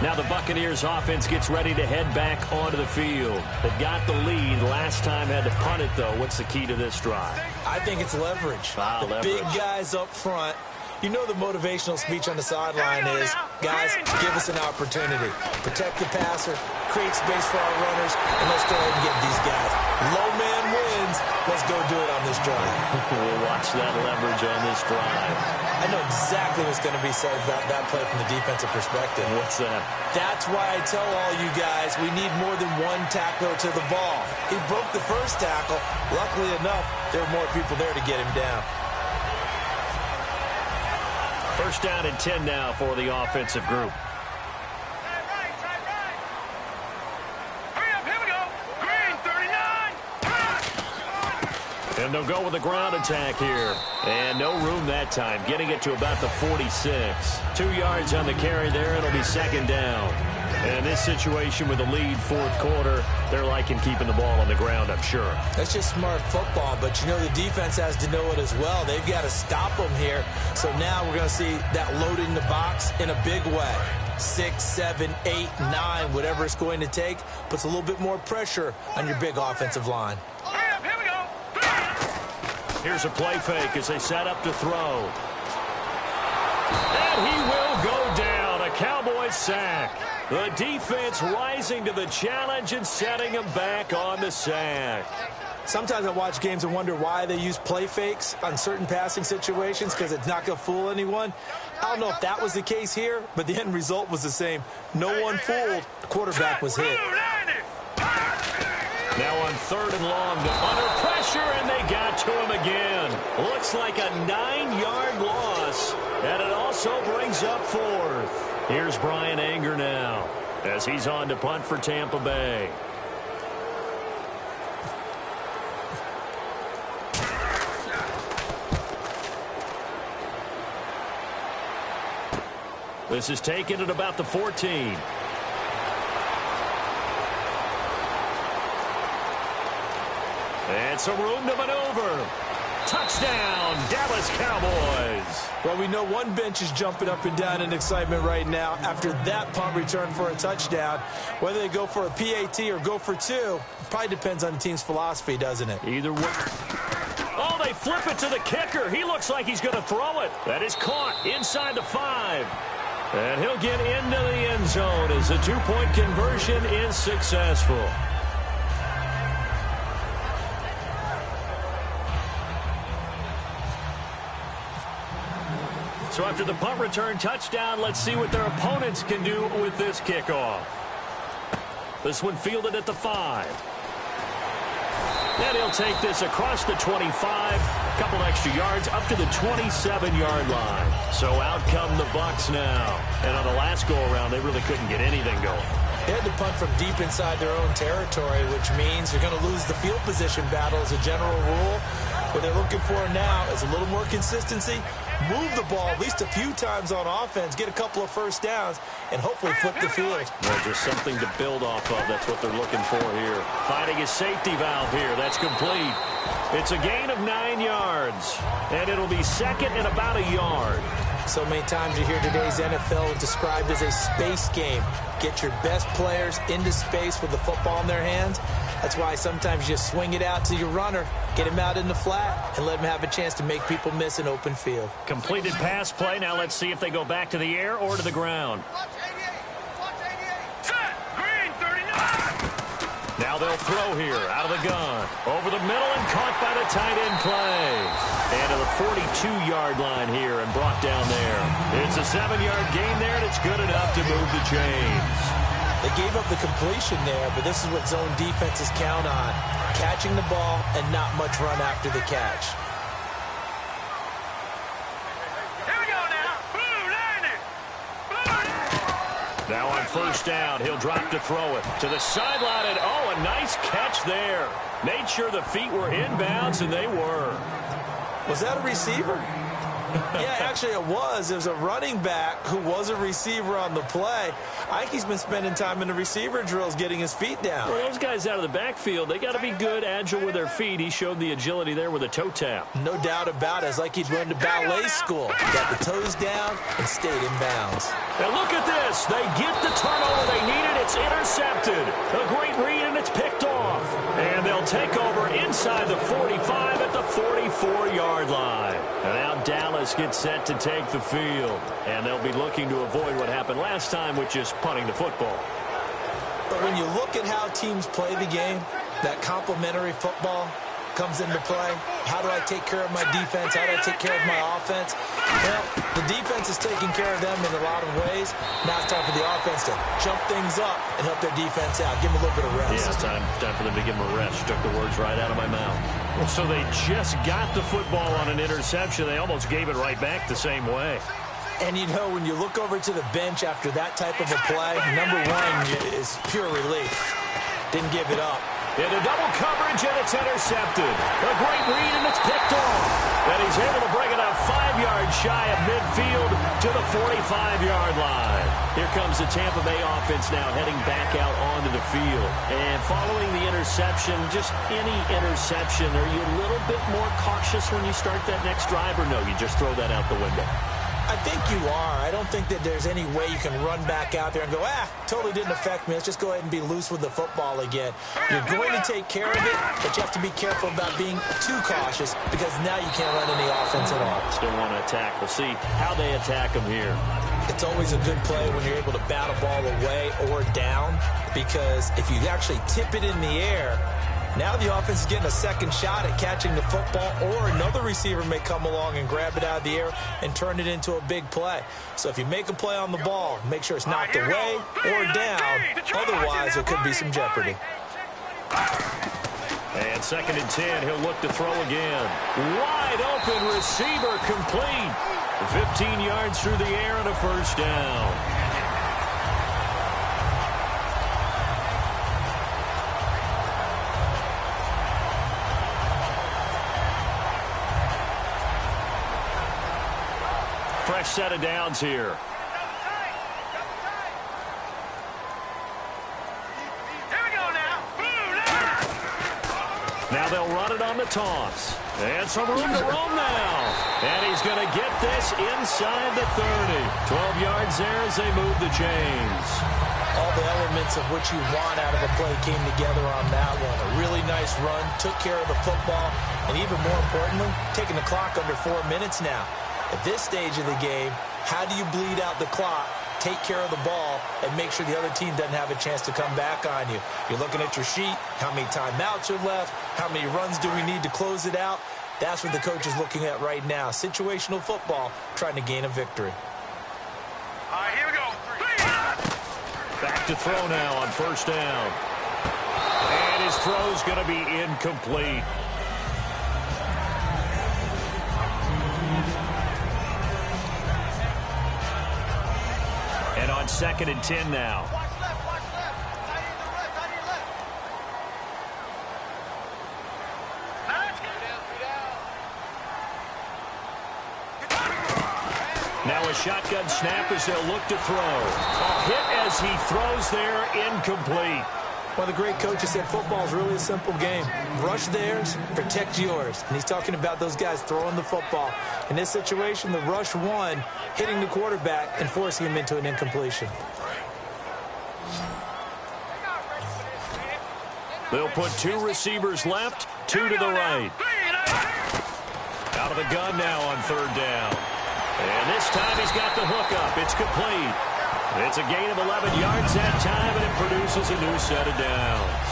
Now the Buccaneers offense gets ready to head back onto the field. They've got the lead. Last time had to punt it, though. What's the key to this drive? I think it's leverage. Leverage. Big guys up front. You know the motivational speech on the sideline is, guys, give us an opportunity. Protect the passer, create space for our runners, and let's go ahead and get these guys. Low man wins. Let's go do it on this drive. We'll watch that leverage on this drive. I know exactly what's going to be said about that play from the defensive perspective. What's that? That's why I tell all you guys we need more than one tackler to the ball. He broke the first tackle. Luckily enough, there were more people there to get him down. 1st down and 10 now for the offensive group. Hurry up, here we go. Green, 39. And they'll go with a ground attack here. And no room that time, getting it to about the 46. 2 yards on the carry there. It'll be 2nd down. And this situation with the lead 4th quarter, they're liking keeping the ball on the ground, I'm sure. That's just smart football, but you know the defense has to know it as well. They've got to stop them here. So now we're going to see that loading the box in a big way. 6, 7, 8, 9, whatever it's going to take, puts a little bit more pressure on your big offensive line. Hurry up, here we go. Here's a play fake as they set up to throw. And he will go down. A Cowboys sack. The defense rising to the challenge and setting him back on the sack. Sometimes I watch games and wonder why they use play fakes on certain passing situations because it's not going to fool anyone. I don't know if that was the case here, but the end result was the same. No one fooled. The quarterback was hit. Now on 3rd and long, under pressure, and they got to him again. Looks like a 9-yard loss, and it also brings up 4th. Here's Brian Anger now as he's on to punt for Tampa Bay. This is taken at about the 14. And some room to maneuver. Touchdown, Dallas Cowboys. Well, we know one bench is jumping up and down in excitement right now after that punt return for a touchdown. Whether they go for a PAT or go for 2, probably depends on the team's philosophy, doesn't it? Either way. Oh, they flip it to the kicker. He looks like he's going to throw it. That is caught inside the 5. And he'll get into the end zone as the 2-point conversion is successful. So after the punt return touchdown, let's see what their opponents can do with this kickoff. This one fielded at the 5. And he'll take this across the 25, a couple extra yards up to the 27-yard line. So out come the Bucs now. And on the last go-around, they really couldn't get anything going. They had to punt from deep inside their own territory, which means they're going to lose the field position battle as a general rule. What they're looking for now is a little more consistency, move the ball at least a few times on offense, get a couple of first downs, and hopefully flip the field. Well, just something to build off of. That's what they're looking for here. Finding a safety valve here. That's complete. It's a gain of 9 yards, and it'll be second and about a yard. So many times you hear today's NFL described as a space game. Get your best players into space with the football in their hands. That's why sometimes you just swing it out to your runner, get him out in the flat, and let him have a chance to make people miss an open field. Completed pass play. Now let's see if they go back to the air or to the ground. Set. Green 39. Now they'll throw here out of the gun. Over the middle and caught by the tight end play. And to the 42-yard line here and brought down there. It's a 7-yard gain there, and it's good enough to move the chains. They gave up the completion there, but this is what zone defenses count on. Catching the ball and not much run after the catch. Here we go now. Blue 90. Now on first down, he'll drop to throw it to the sideline, and oh, a nice catch there. Made sure the feet were inbounds, and they were. Was that a receiver? Yeah, actually it was. It was a running back who was a receiver on the play. I think he's been spending time in the receiver drills getting his feet down. Well, those guys out of the backfield, they got to be good, agile with their feet. He showed the agility there with a toe tap. No doubt about it. It's like he'd run to ballet school. Got the toes down and stayed in bounds. And look at this. They get the turnover they needed. It's intercepted. A great read, and it's picked off. And they'll take over inside the 45 at the 44-yard line. And now Dallas gets set to take the field. And they'll be looking to avoid what happened last time, which is punting the football. But when you look at how teams play the game, that complementary football comes into play. How do I take care of my defense? How do I take care of my offense? Well, the defense is taking care of them in a lot of ways. Now it's time for the offense to jump things up and help their defense out. Give them a little bit of rest. Yeah, it's time for them to give them a rest. Took the words right out of my mouth. So they just got the football on an interception. They almost gave it right back the same way. And, you know, when you look over to the bench after that type of a play, number one is pure relief. Didn't give it up. Into double coverage, and it's intercepted. A great read, and it's picked off. And he's able to bring it up 5 yards shy of midfield to the 45-yard line. Here comes the Tampa Bay offense now heading back out onto the field. And following the interception, just any interception, are you a little bit more cautious when you start that next drive, or no, you just throw that out the window? I think you are. I don't think that there's any way you can run back out there and go, totally didn't affect me. Let's just go ahead and be loose with the football again. You're going to take care of it, but you have to be careful about being too cautious because now you can't run any offense at all. Still want to attack. We'll see how they attack them here. It's always a good play when you're able to bat a ball away or down because if you actually tip it in the air, now the offense is getting a second shot at catching the football, or another receiver may come along and grab it out of the air and turn it into a big play. So if you make a play on the ball, make sure it's knocked away or down. Otherwise, there could be some jeopardy. And 2nd and 10, he'll look to throw again. Wide open receiver complete. 15 yards through the air and a first down. Fresh set of downs here. Here we go now. Blue 90. Now they'll run it on the toss. And some room to roam now. And he's going to get this inside the 30. 12 yards there as they move the chains. All the elements of what you want out of a play came together on that one. A really nice run, took care of the football, and even more importantly, taking the clock under 4 minutes now. At this stage of the game, how do you bleed out the clock, take care of the ball, and make sure the other team doesn't have a chance to come back on you? You're looking at your sheet, how many timeouts are left, how many runs do we need to close it out? That's what the coach is looking at right now. Situational football, trying to gain a victory. All right, here we go. Back to throw now on first down. And his throw's going to be incomplete. And on 2nd and 10 now. Now a shotgun snap as they'll look to throw. A hit as he throws there, incomplete. One of the great coaches said football is really a simple game. Rush theirs, protect yours. And he's talking about those guys throwing the football. In this situation, the rush won, hitting the quarterback and forcing him into an incompletion. They'll put 2 receivers left, 2 to the right. Out of the gun now on 3rd down. And this time he's got the hookup. It's complete. It's a gain of 11 yards that time, and it produces a new set of downs.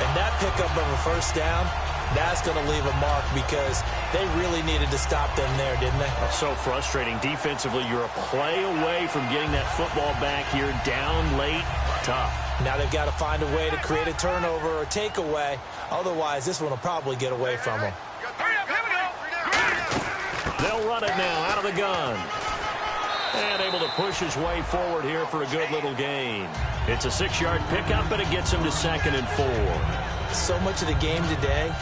And that pickup of a 1st down, that's going to leave a mark because they really needed to stop them there, didn't they? So frustrating. Defensively, you're a play away from getting that football back here down late. Tough. Now they've got to find a way to create a turnover or takeaway. Otherwise, this one will probably get away from them. They'll run it now out of the gun. And able to push his way forward here for a good little gain. It's a 6-yard pickup, but it gets him to 2nd and 4. So much of the game today,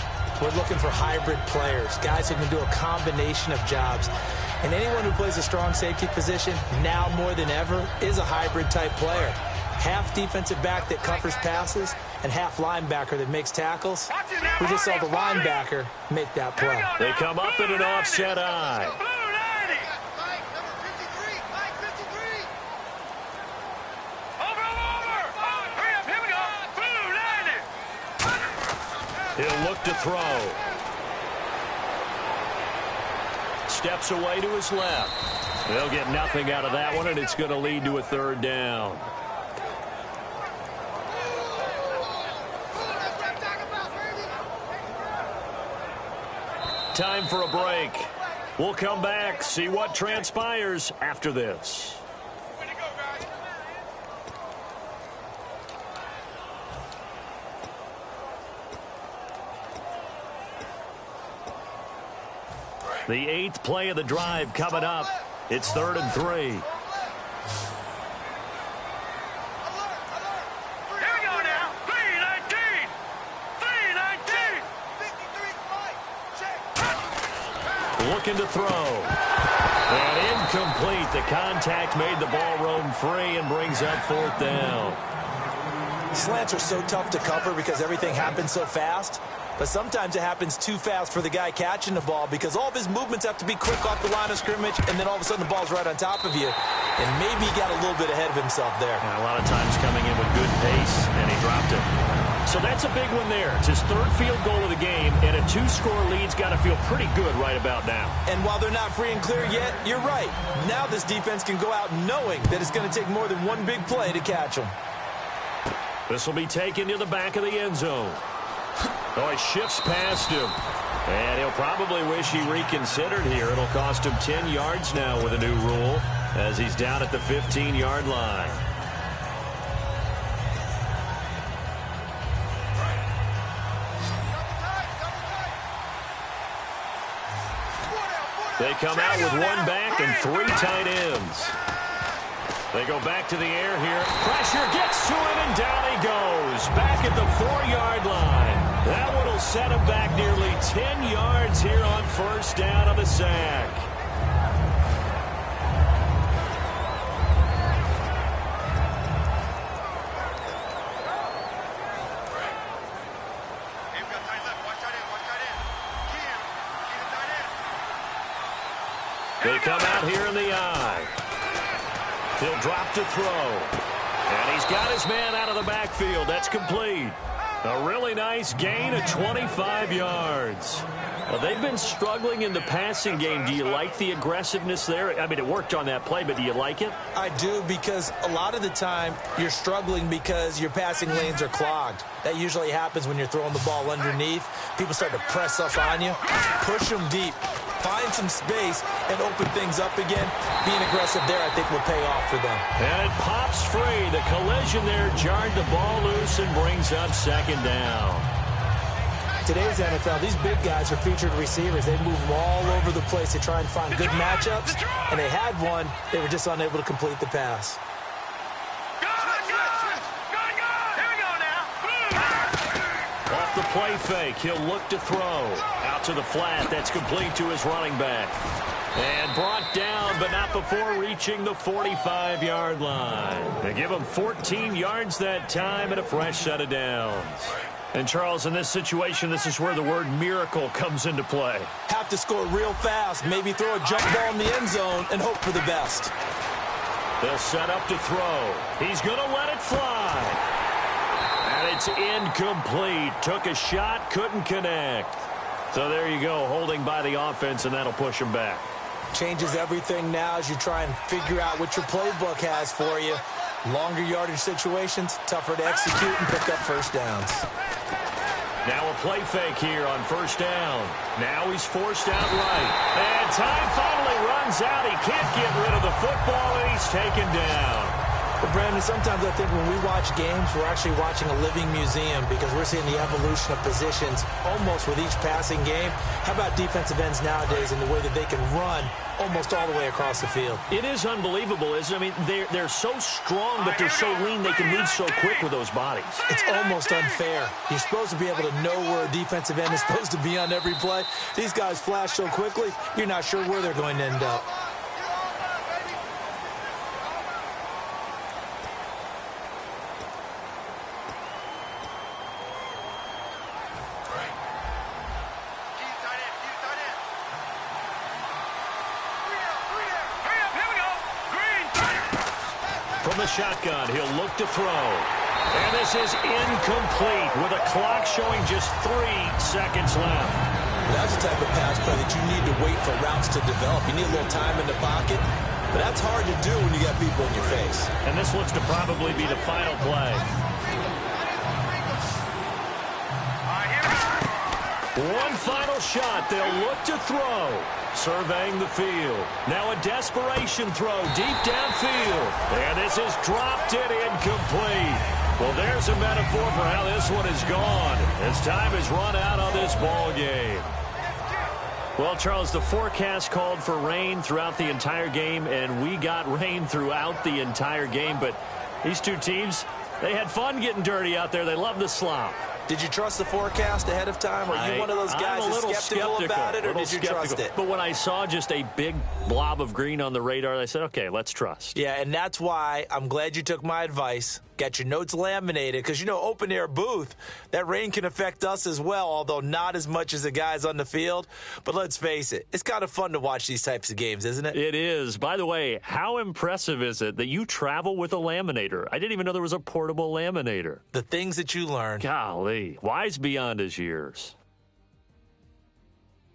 we're looking for hybrid players, guys who can do a combination of jobs. And anyone who plays a strong safety position, now more than ever, is a hybrid-type player. Half defensive back that covers passes and half linebacker that makes tackles. We just saw the linebacker make that play. They come up in an offset eye. He'll look to throw. Steps away to his left. They'll get nothing out of that one, and it's going to lead to a 3rd down. Time for a break. We'll come back, see what transpires after this. The 8th play of the drive coming up. It's 3rd and 3. Looking to throw. And incomplete. The contact made the ball roam free and brings up 4th down. Slants are so tough to cover because everything happens so fast. But sometimes it happens too fast for the guy catching the ball because all of his movements have to be quick off the line of scrimmage, and then all of a sudden the ball's right on top of you. And maybe he got a little bit ahead of himself there. And a lot of times coming in with good pace, and he dropped it. So that's a big one there. It's his 3rd field goal of the game, and a 2-score lead's got to feel pretty good right about now. And while they're not free and clear yet, you're right. Now this defense can go out knowing that it's going to take more than one big play to catch them. This will be taken to the back of the end zone. Oh, he shifts past him. And he'll probably wish he reconsidered here. It'll cost him 10 yards now with a new rule as he's down at the 15-yard line. They come out with 1 back and 3 tight ends. They go back to the air here. Pressure gets to him, and down he goes. Back at the 4-yard line. That one will set him back nearly 10 yards here on 1st down on the sack. They come out here in the eye. He'll drop to throw. And he's got his man out of the backfield. That's complete. A really nice gain of 25 yards. Well, they've been struggling in the passing game. Do you like the aggressiveness there? I mean, it worked on that play, but do you like it? I do, because a lot of the time you're struggling because your passing lanes are clogged. That usually happens when you're throwing the ball underneath. People start to press up on you. Push them deep. Find some space and open things up again. Being aggressive there, I think, will pay off for them. And it pops free. The collision there jarred the ball loose and brings up 2nd down. today's NFL, these big guys are featured receivers. They move them all over the place to try and find good matchups, and they had one. They were just unable to complete the pass. Off the play fake, he'll look to throw. Out to the flat, that's complete to his running back. And brought down, but not before reaching the 45-yard line. They give him 14 yards that time and a fresh set of downs. And, Charles, in this situation, this is where the word miracle comes into play. Have to score real fast, maybe throw a jump ball in the end zone and hope for the best. They'll set up to throw. He's going to let it fly. And it's incomplete. Took a shot, couldn't connect. So there you go, holding by the offense, and that'll push him back. Changes everything now as you try and figure out what your playbook has for you. Longer yardage situations, tougher to execute and pick up first downs. Now a play fake here on first down. Now he's forced out right. And time finally runs out. He can't get rid of the football, and he's taken down. But, Brandon, sometimes I think when we watch games, we're actually watching a living museum because we're seeing the evolution of positions almost with each passing game. How about defensive ends nowadays and the way that they can run almost all the way across the field? It is unbelievable, isn't it? I mean, they're so strong, but they're so lean. They can move so quick with those bodies. It's almost unfair. You're supposed to be able to know where a defensive end is supposed to be on every play. These guys flash so quickly, you're not sure where they're going to end up. From the shotgun, he'll look to throw. And this is incomplete with a clock showing just 3 seconds left. That's the type of pass play that you need to wait for routes to develop. You need a little time in the pocket, but that's hard to do when you got people in your face. And this looks to probably be the final play. One final shot. They'll look to throw. Surveying the field. Now a desperation throw deep downfield. And this is dropped it incomplete. Well, there's a metaphor for how this one is gone as time has run out on this ball game. Well, Charles, the forecast called for rain throughout the entire game, and we got rain throughout the entire game. But these two teams, they had fun getting dirty out there. They love the slop. Did you trust the forecast ahead of time? Are you one of those guys who's skeptical about it, or did you trust it? But when I saw just a big blob of green on the radar, I said, okay, let's trust. Yeah, and that's why I'm glad you took my advice. Got your notes laminated because, you know, open-air booth, that rain can affect us as well, although not as much as the guys on the field. But let's face it, it's kind of fun to watch these types of games, isn't it? It is. By the way, how impressive is it that you travel with a laminator? I didn't even know there was a portable laminator. The things that you learn. Golly, wise beyond his years.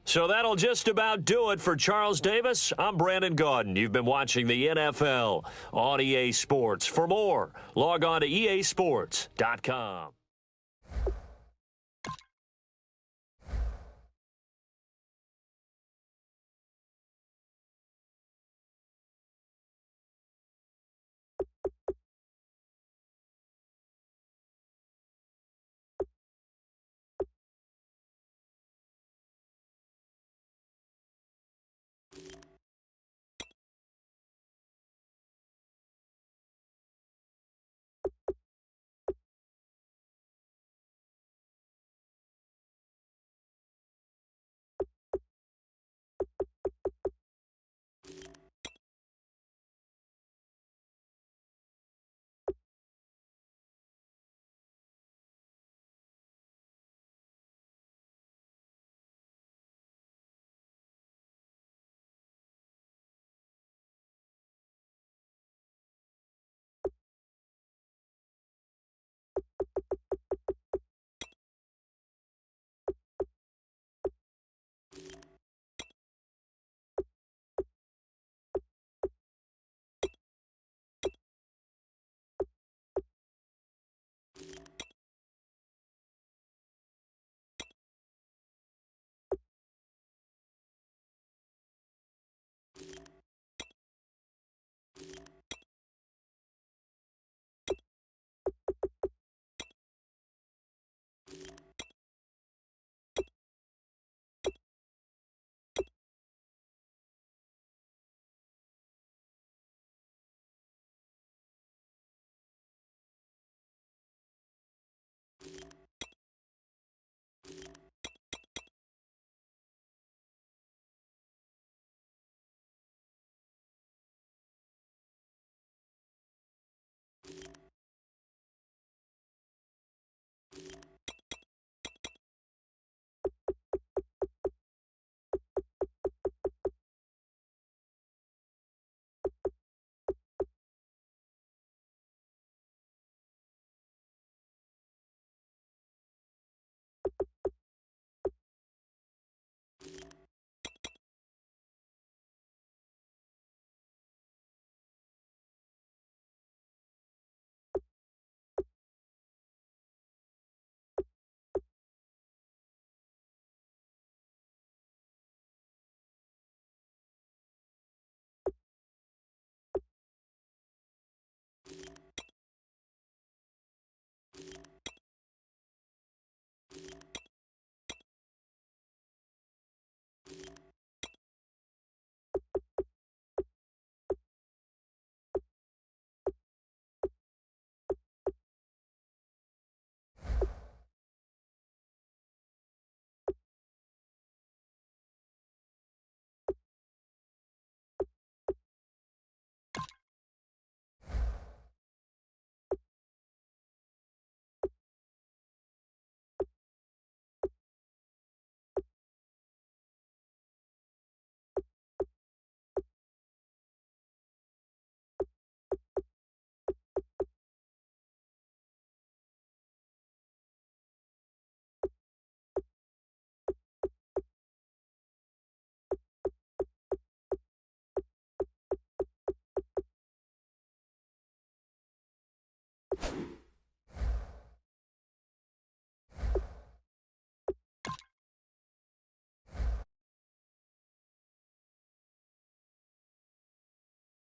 So that'll just about do it for Charles Davis. I'm Brandon Gaudin. You've been watching the NFL on EA Sports. For more, log on to easports.com.